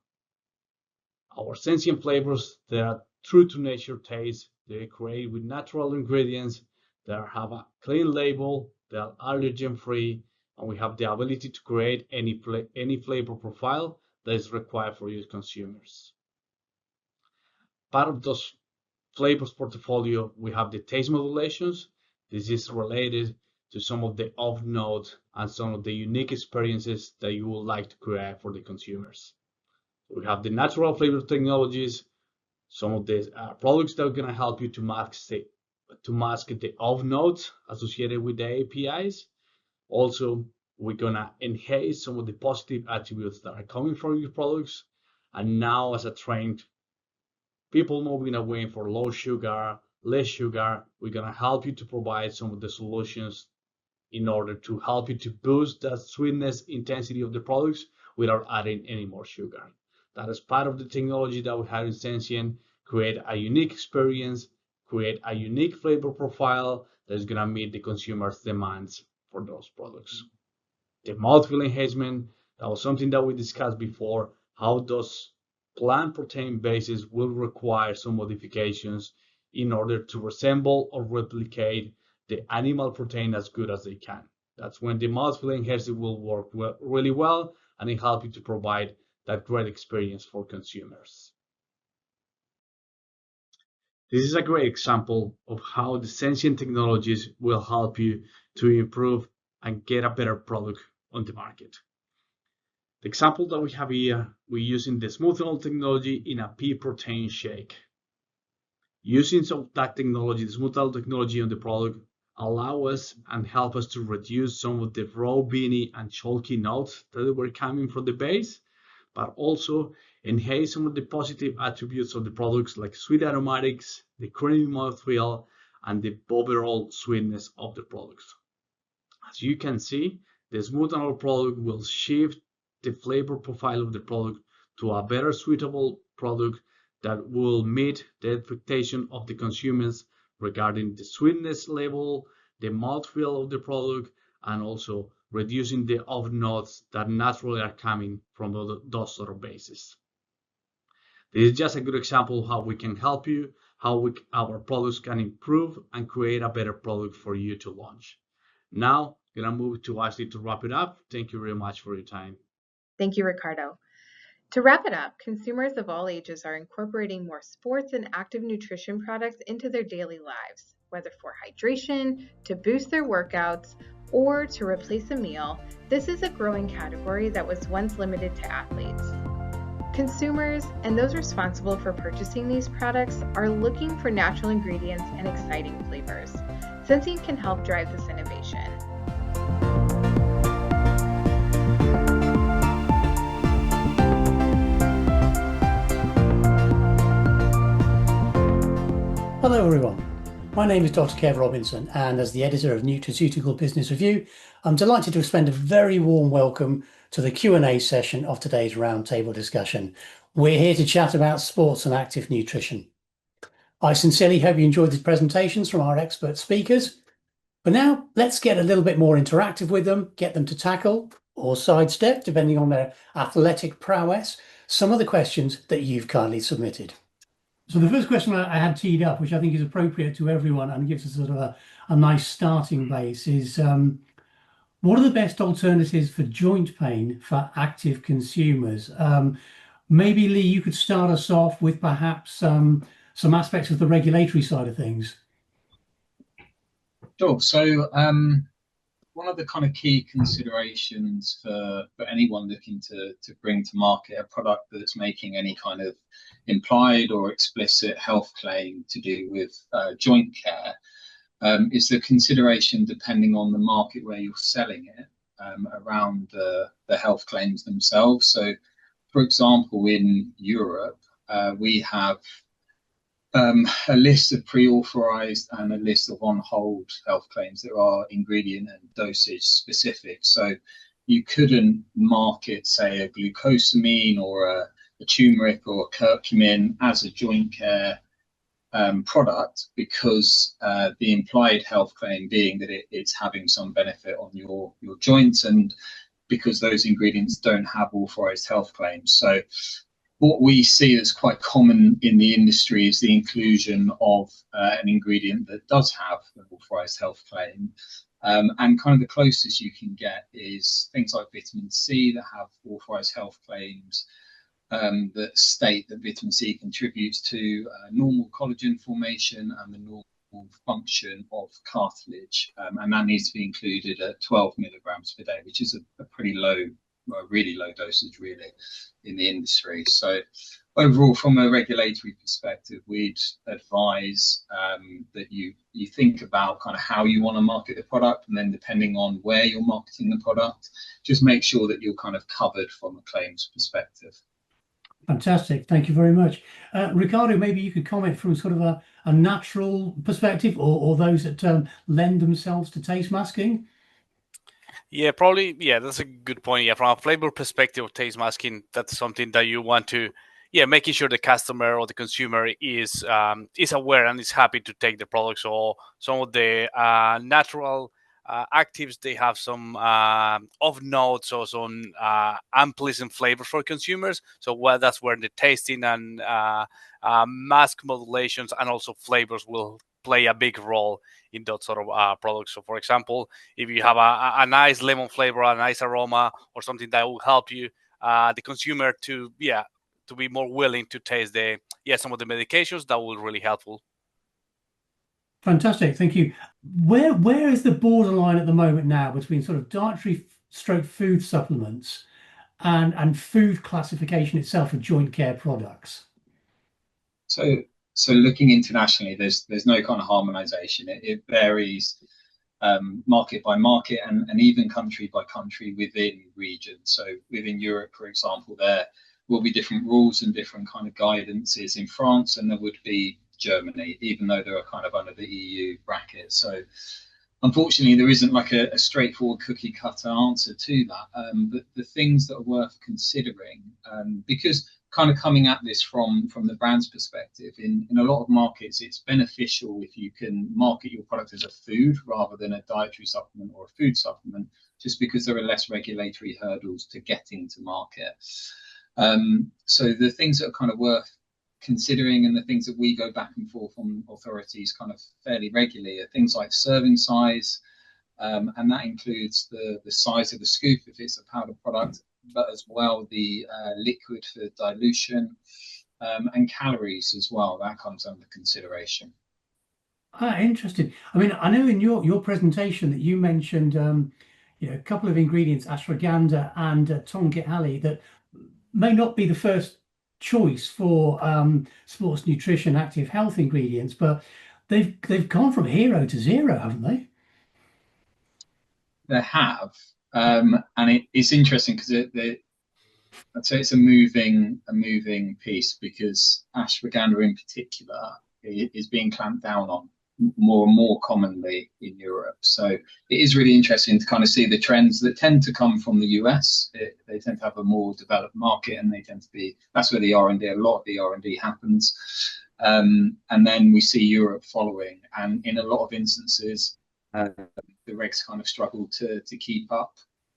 Our Sensient flavors, they are true to nature taste. They create with natural ingredients. They have a clean label. They are allergen free, and we have the ability to create any flavor profile that is required for your consumers. Part of those flavors portfolio, we have the taste modulations. This is related to some of the off-note and some of the unique experiences that you would like to create for the consumers. We have the natural flavor technologies, some of the products that are going to help you to mask the off-notes associated with the APIs. Also, we're going to enhance some of the positive attributes that are coming from your products. And now, as a trend, people moving away for low sugar, less sugar, we're going to help you to provide some of the solutions in order to help you to boost the sweetness intensity of the products without adding any more sugar. That is part of the technology that we have in Sensient, create a unique experience, create a unique flavor profile that is going to meet the consumer's demands for those products. The mouthfeel enhancement, that was something that we discussed before, how those plant protein bases will require some modifications in order to resemble or replicate the animal protein as good as they can. That's when the mouthfeel enhancement will work really well, and it helps you to provide that great experience for consumers. This is a great example of how the Sensient technologies will help you to improve and get a better product on the market. The example that we have here, we're using the smooth ethanol technology in a pea protein shake. Using some of that technology, the smooth ethanol technology on the product, allow us and help us to reduce some of the raw beany and chalky notes that were coming from the base, but also enhance some of the positive attributes of the products like sweet aromatics, the creamy mouthfeel, and the overall sweetness of the products. As you can see, the smooth ethanol product will shift the flavor profile of the product to a better suitable product that will meet the expectation of the consumers regarding the sweetness level, the mouthfeel of the product, and also reducing the off notes that naturally are coming from those sort of bases. This is just a good example of how we can help you, how our products can improve and create a better product for you to launch. Now, I'm going to move to Ashley to wrap it up. Thank you very much for your time. Thank you, Ricardo. To wrap it up, consumers of all ages are incorporating more sports and active nutrition products into their daily lives, whether for hydration, to boost their workouts, or to replace a meal. This is a growing category that was once limited to athletes. Consumers and those responsible for purchasing these products are looking for natural ingredients and exciting flavors. Sensient can help drive this innovation. Hello everyone, my name is Dr. Kev Robinson, and as the editor of Nutraceutical Business Review, I'm delighted to extend a very warm welcome to the Q&A session of today's roundtable discussion. We're here to chat about sports and active nutrition. I sincerely hope you enjoyed the presentations from our expert speakers, but now let's get a little bit more interactive with them, get them to tackle or sidestep, depending on their athletic prowess, some of the questions that you've kindly submitted. So the first question I had teed up, which I think is appropriate to everyone and gives us sort of a nice starting base, is what are the best alternatives for joint pain for active consumers? Maybe Lee, you could start us off with perhaps some aspects of the regulatory side of things. Sure. So one of the kind of key considerations for anyone looking to bring to market a product that's making any kind of implied or explicit health claim to do with joint care is the consideration, depending on the market where you're selling it, around the health claims themselves. So, for example, in Europe, we have a list of pre-authorized and a list of on-hold health claims that are ingredient and dosage specific. So you couldn't market, say, a glucosamine or a turmeric or a curcumin as a joint care product, because the implied health claim being that it's having some benefit on your joints, and because those ingredients don't have authorized health claims. So what we see as quite common in the industry is the inclusion of an ingredient that does have an authorized health claim, And kind of the closest you can get is things like vitamin C that have authorized health claims that state that vitamin C contributes to normal collagen formation and the normal function of cartilage. And that needs to be included at 12 milligrams per day, which is a pretty low, really low dosage, really, in the industry. So overall, from a regulatory perspective, we'd advise that you think about kind of how you want to market the product, and then depending on where you're marketing the product, just make sure that you're kind of covered from a claims perspective. Fantastic. Thank you very much. Ricardo, maybe you could comment from sort of a natural perspective, or those that lend themselves to taste masking. Yeah, probably. Yeah, that's a good point. Yeah, from a flavor perspective of taste masking, that's something that you want to, making sure the customer or the consumer is aware and is happy to take the product. So some of the natural actives, they have some off notes or some unpleasant flavors for consumers. So that's where the tasting and mask modulations and also flavors will play a big role in that sort of products. So, for example, if you have a nice lemon flavor, a nice aroma, or something that will help you, the consumer to be more willing to taste some of the medications, that will really helpful. Fantastic, thank you. Where is the borderline at the moment now between sort of dietary stroke food supplements and food classification itself for joint care products? So looking internationally, there's no kind of harmonization. It varies market by market and even country by country within region. So within Europe, for example, there will be different rules and different kind of guidances in France, and there would be Germany, even though they are kind of under the EU bracket. So unfortunately, there isn't like a straightforward cookie cutter answer to that. But the things that are worth considering, because kind of coming at this from the brand's perspective, in a lot of markets, it's beneficial if you can market your product as a food rather than a dietary supplement or a food supplement, just because there are less regulatory hurdles to getting to market. So the things that are kind of worth considering, and the things that we go back and forth on authorities kind of fairly regularly, are things like serving size, and that includes the size of the scoop if it's a powder product, but as well the liquid for dilution, and calories as well. That comes under consideration. Interesting. I mean, I know in your presentation that you mentioned a couple of ingredients, ashwagandha and tonka ali, that may not be the first choice for sports nutrition, active health ingredients, but they've gone from hero to zero, haven't they? They have, and it's interesting because I'd say it's a moving piece, because ashwagandha in particular is being clamped down on more and more commonly in Europe. So it is really interesting to kind of see the trends that tend to come from the US. They tend to have a more developed market, and they tend to be, that's where the R&D, a lot of the R&D happens. And then we see Europe following, and in a lot of instances, the regs kind of struggle to keep up.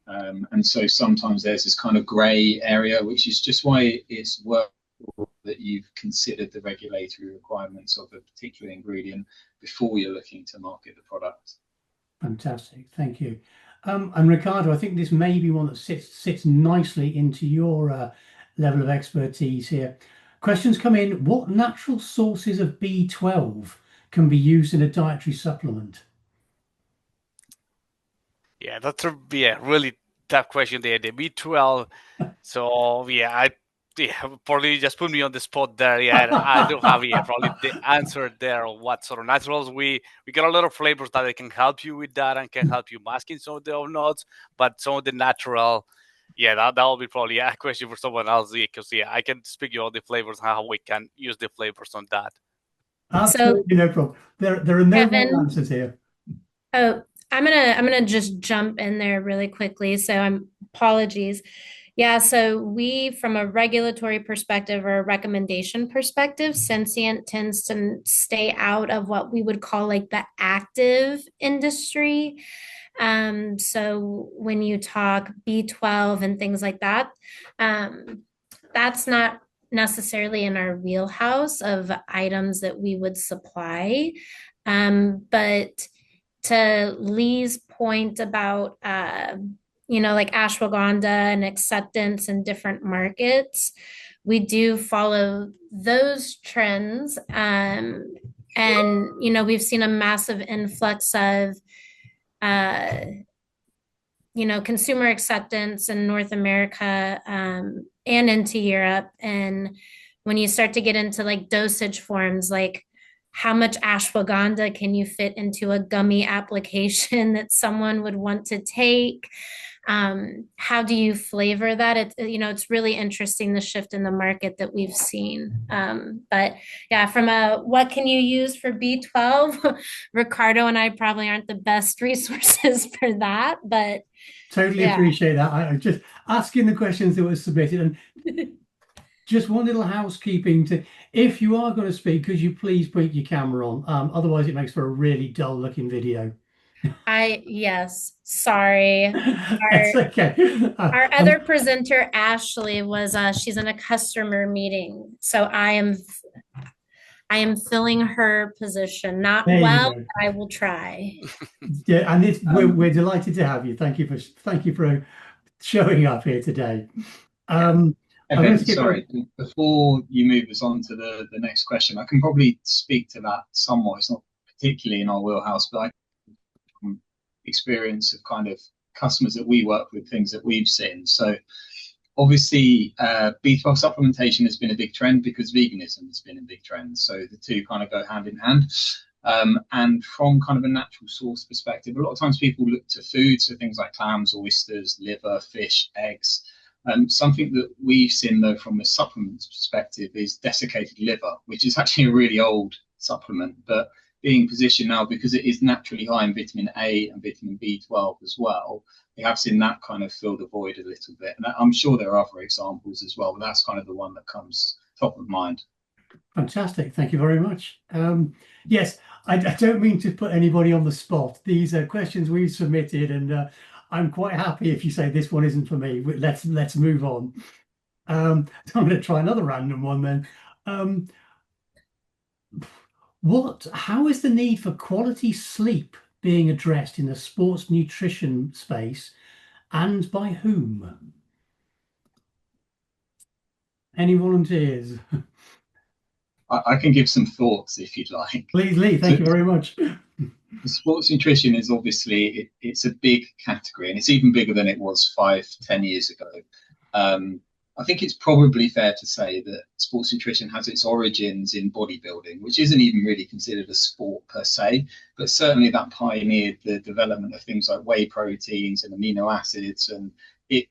And so sometimes there's this kind of grey area, which is just why it's worth that you've considered the regulatory requirements of a particular ingredient before you're looking to market the product. Fantastic, thank you. And Ricardo, I think this may be one that sits nicely into your level of expertise here. Questions come in. What natural sources of B12 can be used in a dietary supplement? Yeah, that's a really tough question there. The B12. So I probably just put me on the spot there. Yeah, I don't have probably the answer there of what sort of naturals. We got a lot of flavors that they can help you with that and can help you masking some of the notes, but some of the natural, that will be probably a question for someone else, because I can speak you all the flavors and how we can use the flavors on that. Absolutely, no problem. There are no wrong answers here. Oh, I'm gonna just jump in there really quickly. So apologies. Yeah, so we, from a regulatory perspective or a recommendation perspective, Sensient tends to stay out of what we would call like the active industry. So when you talk B12 and things like that, that's not necessarily in our wheelhouse of items that we would supply. But to Lee's point about, like ashwagandha and acceptance in different markets, we do follow those trends. And, we've seen a massive influx of, consumer acceptance in North America, and into Europe. And when you start to get into like dosage forms, like how much ashwagandha can you fit into a gummy application that someone would want to take? How do you flavor that? It's really interesting, the shift in the market that we've seen. But yeah, from what can you use for B12? Ricardo and I probably aren't the best resources for that, but totally appreciate that. I'm just asking the questions that were submitted, and just one little housekeeping to, if you are going to speak, could you please put your camera on? Otherwise it makes for a really dull looking video. Yes, sorry. It's okay. Our other presenter, Ashley, she's in a customer meeting. So I am filling her position. Not well, but I will try. Yeah, and we're delighted to have you. Thank you for showing up here today. Sorry, before you move us on to the next question, I can probably speak to that somewhat. It's not particularly in our wheelhouse, but I experience of kind of customers that we work with, things that we've seen. So obviously B12 supplementation has been a big trend because veganism has been a big trend. So the two kind of go hand in hand. And from kind of a natural source perspective, a lot of times people look to food, so things like clams, oysters, liver, fish, eggs. Something that we've seen though from a supplement perspective is desiccated liver, which is actually a really old supplement, but being positioned now because it is naturally high in vitamin A and vitamin B12 as well. We have seen that kind of fill the void a little bit. And I'm sure there are other examples as well, but that's kind of the one that comes top of mind. Fantastic. Thank you very much. Yes, I don't mean to put anybody on the spot. These are questions we've submitted, and I'm quite happy if you say this one isn't for me. Let's move on. I'm going to try another random one then. How is the need for quality sleep being addressed in the sports nutrition space, and by whom? Any volunteers? I can give some thoughts if you'd like. Please, Lee. Thank you very much. Sports nutrition is obviously, it's a big category, and it's even bigger than it was 5-10 years ago. I think it's probably fair to say that sports nutrition has its origins in bodybuilding, which isn't even really considered a sport per se, but certainly that pioneered the development of things like whey proteins and amino acids. And it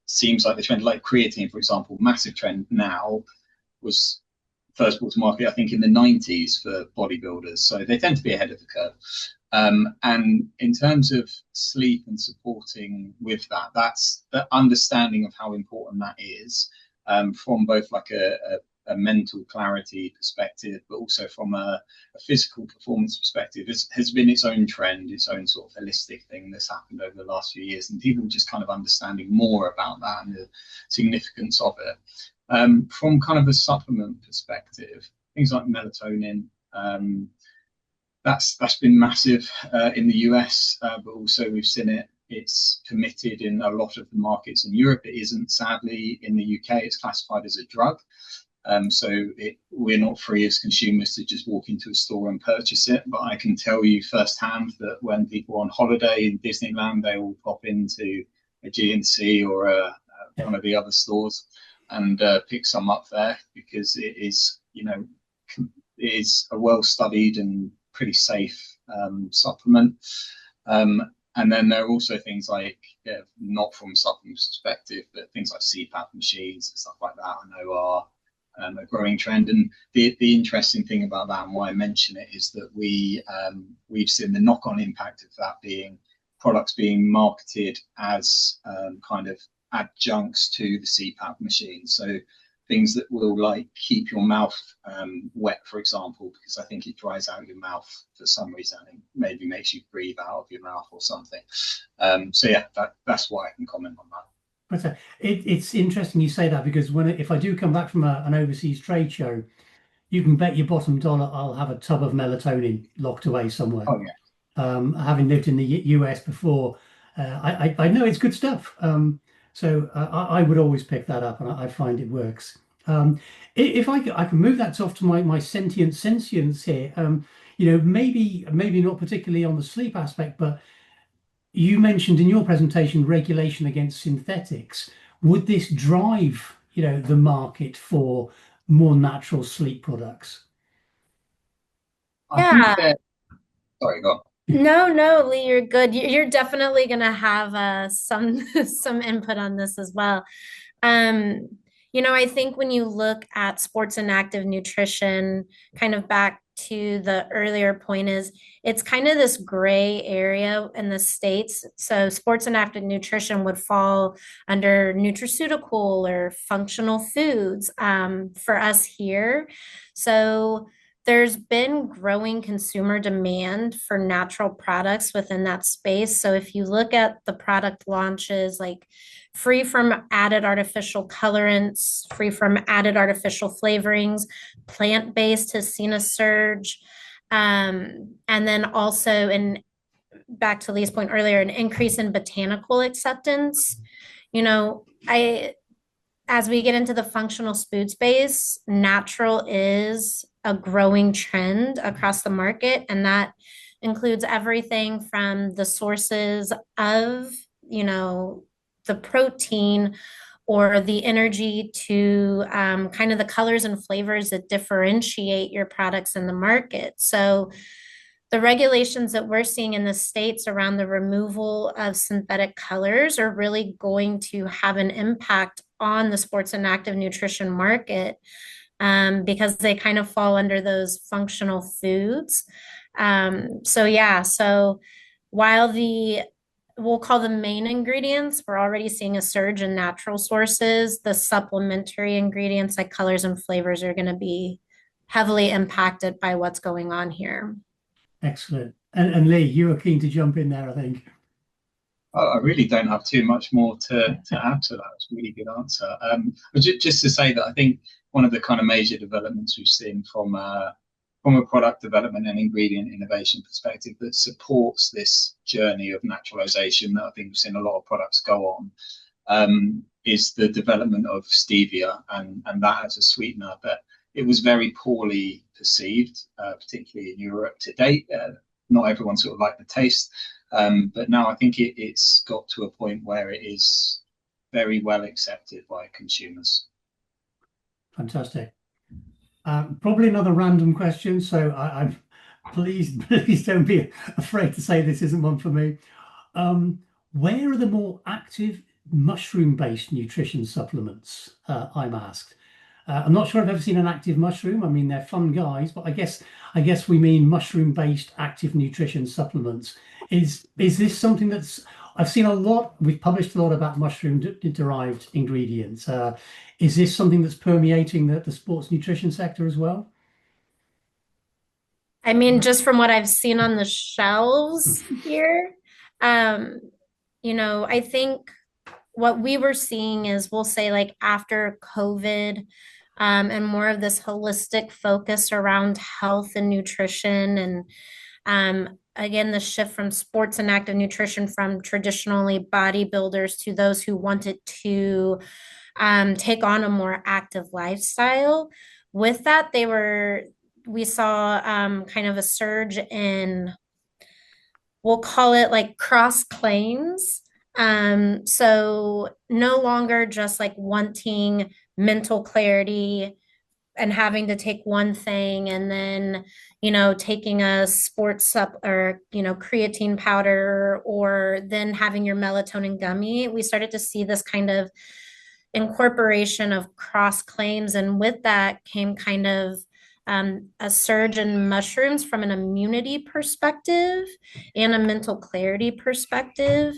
seems like the trend, like creatine, for example, massive trend now, was first brought to market, I think, in the 90s for bodybuilders. So they tend to be ahead of the curve. And in terms of sleep and supporting with that, that's the understanding of how important that is, from both like a mental clarity perspective, but also from a physical performance perspective, has been its own trend, its own sort of holistic thing that's happened over the last few years, and people just kind of understanding more about that and the significance of it. From kind of a supplement perspective, things like melatonin, that's been massive in the US, but also we've seen it's permitted in a lot of the markets in Europe. It isn't, sadly. In the UK, it's classified as a drug. So we're not free as consumers to just walk into a store and purchase it. But I can tell you firsthand that when people are on holiday in Disneyland, they will pop into a G&C or one of the other stores and pick some up there, because it is, it is a well-studied and pretty safe supplement. And then there are also things like, not from a supplement perspective, but things like CPAP machines and stuff like that, I know are a growing trend. And the interesting thing about that, and why I mention it, is that we've seen the knock-on impact of that being products being marketed as kind of adjuncts to the CPAP machine. So things that will like keep your mouth wet, for example, because I think it dries out your mouth for some reason. It maybe makes you breathe out of your mouth or something. So yeah, that's why I can comment on that. But it's interesting you say that, because if I do come back from an overseas trade show, you can bet your bottom dollar I'll have a tub of melatonin locked away somewhere. Oh yeah. Having lived in the US before, I know it's good stuff. So I would always pick that up, and I find it works. If I can move that off to my sentient sentience here, maybe not particularly on the sleep aspect, but you mentioned in your presentation regulation against synthetics. Would this drive, the market for more natural sleep products? I think Yeah. that, sorry, go on. No, Lee, you're good. You're definitely gonna have some some input on this as well. Um, I think when you look at sports and active nutrition, kind of back to the earlier point is it's kind of this gray area in the States. So sports and active nutrition would fall under nutraceutical or functional foods for us here. So there's been growing consumer demand for natural products within that space. So if you look at the product launches, like free from added artificial colorants, free from added artificial flavorings, plant-based has seen a surge. And then also back to Lee's point earlier, an increase in botanical acceptance. As we get into the functional food space, natural is a growing trend across the market, and that includes everything from the sources of, the protein or the energy to kind of the colors and flavors that differentiate your products in the market. So the regulations that we're seeing in the States around the removal of synthetic colors are really going to have an impact on the sports and active nutrition market because they kind of fall under those functional foods. So while we'll call them main ingredients, we're already seeing a surge in natural sources. The supplementary ingredients like colors and flavors are going to be heavily impacted by what's going on here. Excellent. And Lee, you were keen to jump in there, I think. I really don't have too much more to add to that. It's a really good answer. Just to say that I think one of the kind of major developments we've seen from a product development and ingredient innovation perspective that supports this journey of naturalization that I think we've seen a lot of products go on is the development of stevia and that as a sweetener. But it was very poorly perceived, particularly in Europe to date. Not everyone sort of liked the taste. But now I think it's got to a point where it is very well accepted by consumers. Fantastic. Probably another random question, so I'm please don't be afraid to say this isn't one for me. Where are the more active mushroom-based nutrition supplements? I'm asked. I'm not sure I've ever seen an active mushroom. I mean, they're fun guys, but I guess we mean mushroom-based active nutrition supplements. Is this something that's I've seen a lot? We've published a lot about mushroom-derived ingredients. Is this something that's permeating the sports nutrition sector as well? I mean, just from what I've seen on the shelves here, I think what we were seeing is, we'll say, like after COVID, and more of this holistic focus around health and nutrition, and again, the shift from sports and active nutrition from traditionally bodybuilders to those who wanted to take on a more active lifestyle. With that, we saw kind of a surge in, we'll call it like cross claims. So no longer just like wanting mental clarity and having to take one thing and then, taking a sports sup or, creatine powder, or then having your melatonin gummy. We started to see this kind of incorporation of cross claims. And with that came kind of a surge in mushrooms from an immunity perspective and a mental clarity perspective.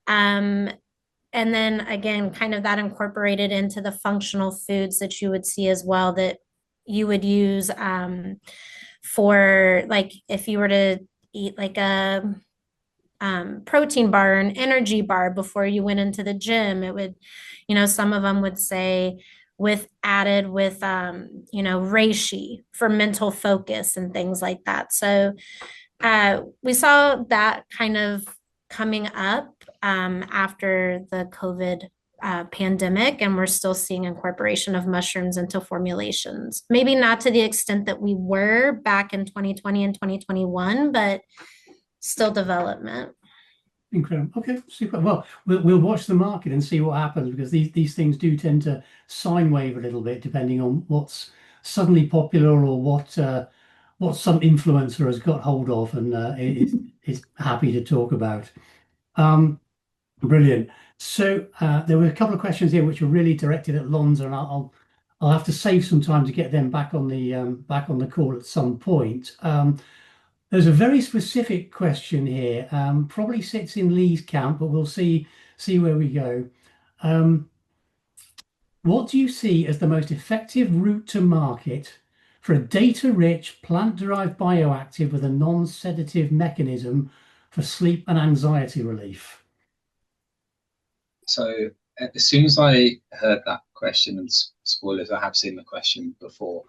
And then again, kind of that incorporated into the functional foods that you would see as well, that you would use for, like, if you were to eat like a protein bar or an energy bar before you went into the gym, it would, some of them would say added with reishi for mental focus and things like that. So We saw that kind of coming up after the COVID pandemic, and we're still seeing incorporation of mushrooms into formulations. Maybe not to the extent that we were back in 2020 and 2021, but still development. Incredible. Okay, super. Well, we'll watch the market and see what happens, because these things do tend to sine wave a little bit depending on what's suddenly popular or what some influencer has got hold of and is happy to talk about. Brilliant. So there were a couple of questions here which were really directed at Lonza, and I'll have to save some time to get them back on the call at some point. There's a very specific question here, probably sits in Lee's camp, but we'll see where we go. What do you see as the most effective route to market for a data-rich, plant-derived bioactive with a non-sedative mechanism for sleep and anxiety relief? So as soon as I heard that question, and spoilers, I have seen the question before,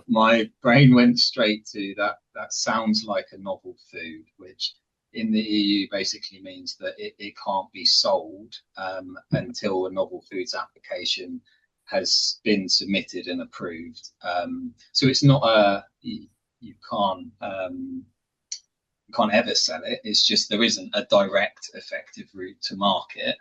my brain went straight to that sounds like a novel food, which in the EU basically means that it can't be sold until a novel foods application has been submitted and approved. So it's not you can't ever sell it. It's just there isn't a direct effective route to market.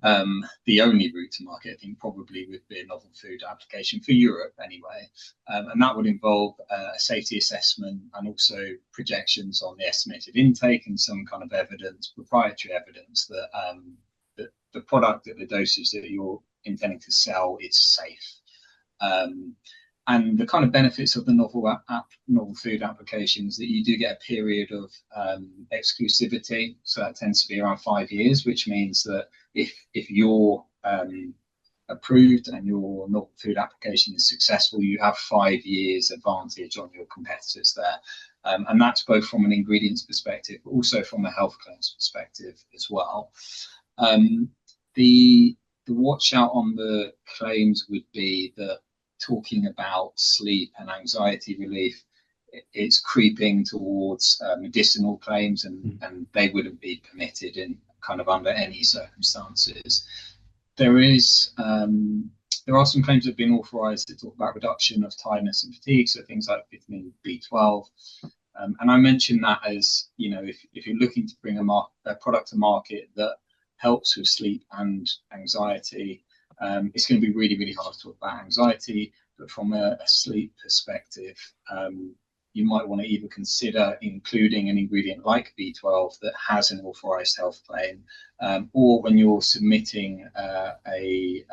The only route to market, I think, probably would be a novel food application for Europe anyway. And that would involve a safety assessment and also projections on the estimated intake and some kind of evidence, proprietary evidence that the product at the dosage that you're intending to sell is safe. And the kind of benefits of the novel food applications that you do get a period of exclusivity. So that tends to be around 5 years, which means that if you're approved and your novel food application is successful, you have 5 years advantage on your competitors there. And that's both from an ingredients perspective, but also from a health claims perspective as well. The watch out on the claims would be that talking about sleep and anxiety relief, it's creeping towards medicinal claims, and they wouldn't be permitted in kind of under any circumstances. There are some claims that have been authorized to talk about reduction of tiredness and fatigue, so things like vitamin B12. And I mentioned that as, if you're looking to bring a product to market that helps with sleep and anxiety, it's going to be really, really hard to talk about anxiety, but from a sleep perspective, you might want to either consider including an ingredient like B12 that has an authorized health claim, or when you're submitting a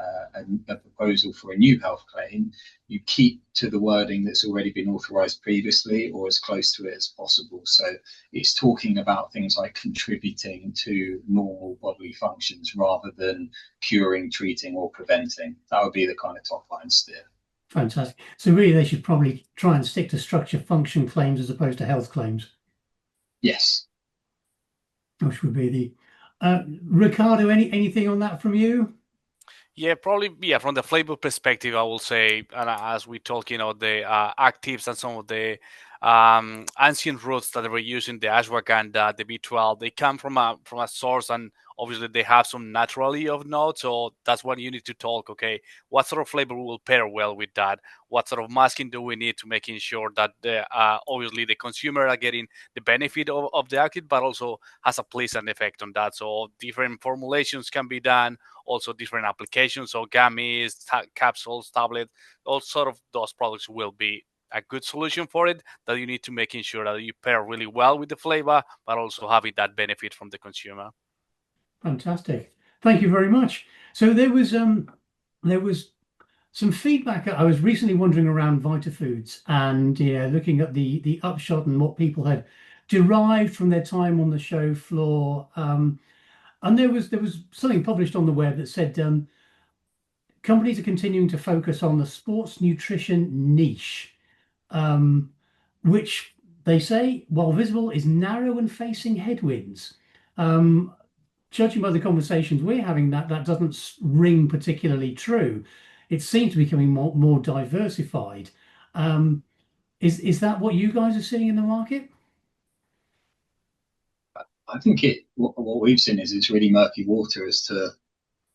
proposal for a new health claim, you keep to the wording that's already been authorized previously or as close to it as possible. So it's talking about things like contributing to normal bodily functions rather than curing, treating, or preventing. That would be the kind of top line steer. Fantastic. So really, they should probably try and stick to structure function claims as opposed to health claims. Yes. Which would be the Ricardo. Anything on that from you? Yeah, probably. Yeah, from the flavor perspective, I will say, and as we talk, the actives and some of the ancient roots that they were using, the ashwagandha, the B12, they come from a source, and obviously they have some naturally of notes. So that's what you need to talk. Okay, what sort of flavor will pair well with that? What sort of masking do we need to making sure that obviously the consumer are getting the benefit of the active, but also has a pleasant effect on that. So different formulations can be done, also different applications. So gummies, capsules, tablets, all sort of those products will be a good solution for it, that you need to making sure that you pair really well with the flavor, but also having that benefit from the consumer. Fantastic. Thank you very much. So there was some feedback. I was recently wandering around VitaFoods and looking at the upshot and what people had derived from their time on the show floor. And there was something published on the web that said companies are continuing to focus on the sports nutrition niche, which they say, while visible, is narrow and facing headwinds. Judging by the conversations we're having, that doesn't ring particularly true. It seems to be becoming more diversified. Is that what you guys are seeing in the market? I think what we've seen is it's really murky water as to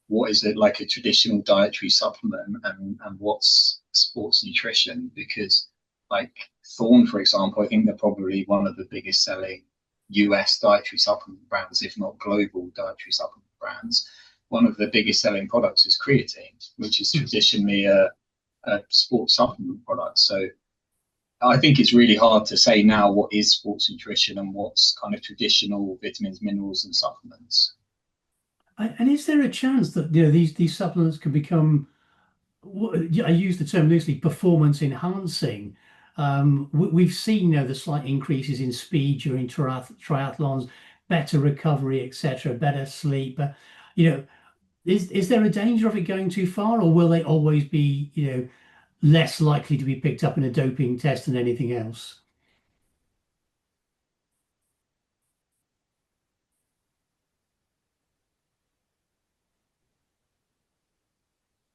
what is it like a traditional dietary supplement and what's sports nutrition, because like Thorne, for example, I think they're probably one of the biggest selling US dietary supplement brands, if not global dietary supplement brands. One of the biggest selling products is creatine, which is traditionally a sports supplement product. So I think it's really hard to say now what is sports nutrition and what's kind of traditional vitamins, minerals, and supplements. And is there a chance that these supplements can become, I use the term loosely, performance enhancing? We've seen the slight increases in speed during triathlons, better recovery, etc., better sleep. Is there a danger of it going too far, or will they always be less likely to be picked up in a doping test than anything else?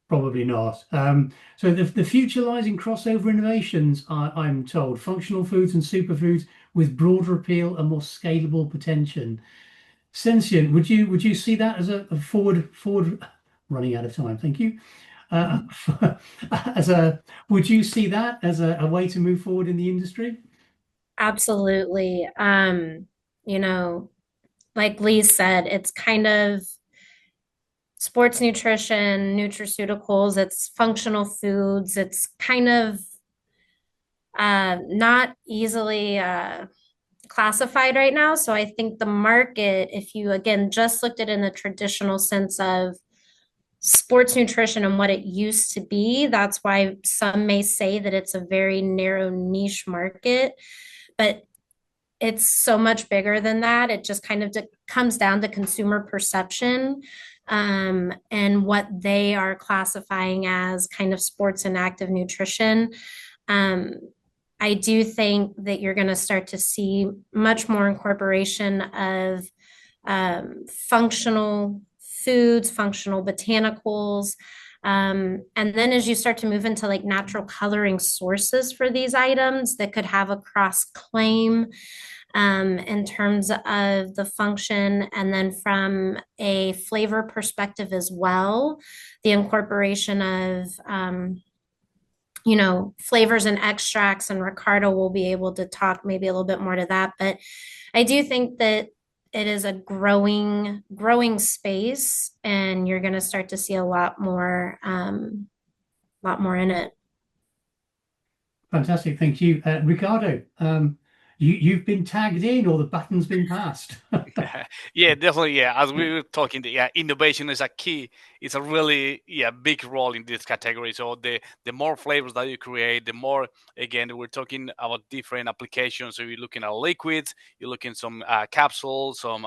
Probably not. So the future lies in crossover innovations, I'm told. Functional foods and superfoods with broader appeal and more scalable potential. Sensient, would you see that as a forward? Running out of time, thank you. Would you see that as a way to move forward in the industry? Absolutely. Like Lee said, it's kind of sports nutrition, nutraceuticals, it's functional foods. It's kind of not easily classified right now. So I think the market, if you again just looked at it in the traditional sense of sports nutrition and what it used to be, that's why some may say that it's a very narrow niche market, but it's so much bigger than that. It just kind of comes down to consumer perception and what they are classifying as kind of sports and active nutrition. I do think that you're going to start to see much more incorporation of functional foods, functional botanicals. And then as you start to move into like natural coloring sources for these items that could have a cross claim in terms of the function, and then from a flavor perspective as well, the incorporation of flavors and extracts, and Ricardo will be able to talk maybe a little bit more to that. But I do think that it is a growing space, and you're going to start to see a lot more in it. Fantastic, thank you, Ricardo. You've been tagged in, or the baton's been passed. Yeah, definitely. Yeah, as we were talking, innovation is a key. It's a really big role in this category. So the more flavors that you create, the more, again, we're talking about different applications. So you're looking at liquids, you're looking at some capsules, some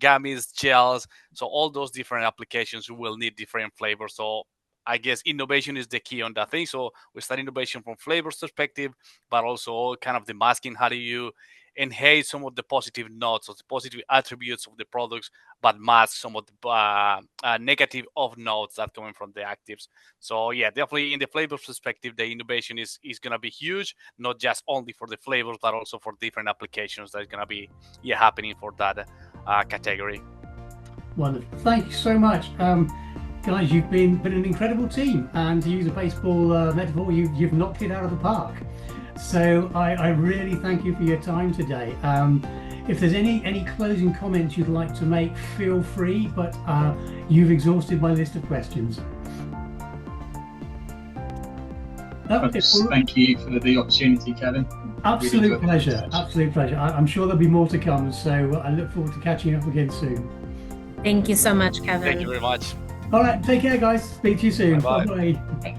gummies, gels. So all those different applications will need different flavors. So I guess innovation is the key on that thing. So we start innovation from flavors perspective, but also kind of the masking. How do you enhance some of the positive notes or the positive attributes of the products, but mask some of the negative off notes that coming from the actives? So yeah, definitely in the flavors perspective, the innovation is going to be huge, not just only for the flavors, but also for different applications that is going to be happening for that category. Wonderful. Thank you so much. Guys, you've been an incredible team, and to use a baseball metaphor, you've knocked it out of the park. So I really thank you for your time today. If there's any closing comments you'd like to make, feel free, but you've exhausted my list of questions. Thank you for the opportunity, Kevin. Absolute really pleasure. Absolute pleasure. I'm sure there'll be more to come, so I look forward to catching up again soon. Thank you so much, Kevin. Thank you very much. All right, take care, guys. Speak to you soon. Bye-bye. Bye-bye.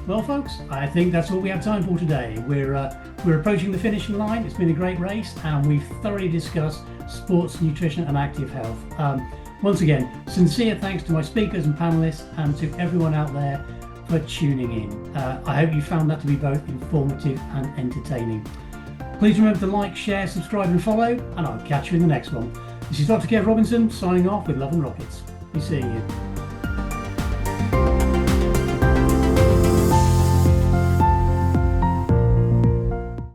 Well, folks, I think that's all we have time for today. We're approaching the finishing line. It's been a great race, and we've thoroughly discussed sports, nutrition, and active health. Once again, sincere thanks to my speakers and panelists, and to everyone out there for tuning in. I hope you found that to be both informative and entertaining. Please remember to like, share, subscribe, and follow, and I'll catch you in the next one. This is Dr. Kev Robinson signing off with Love and Rockets. Be seeing you.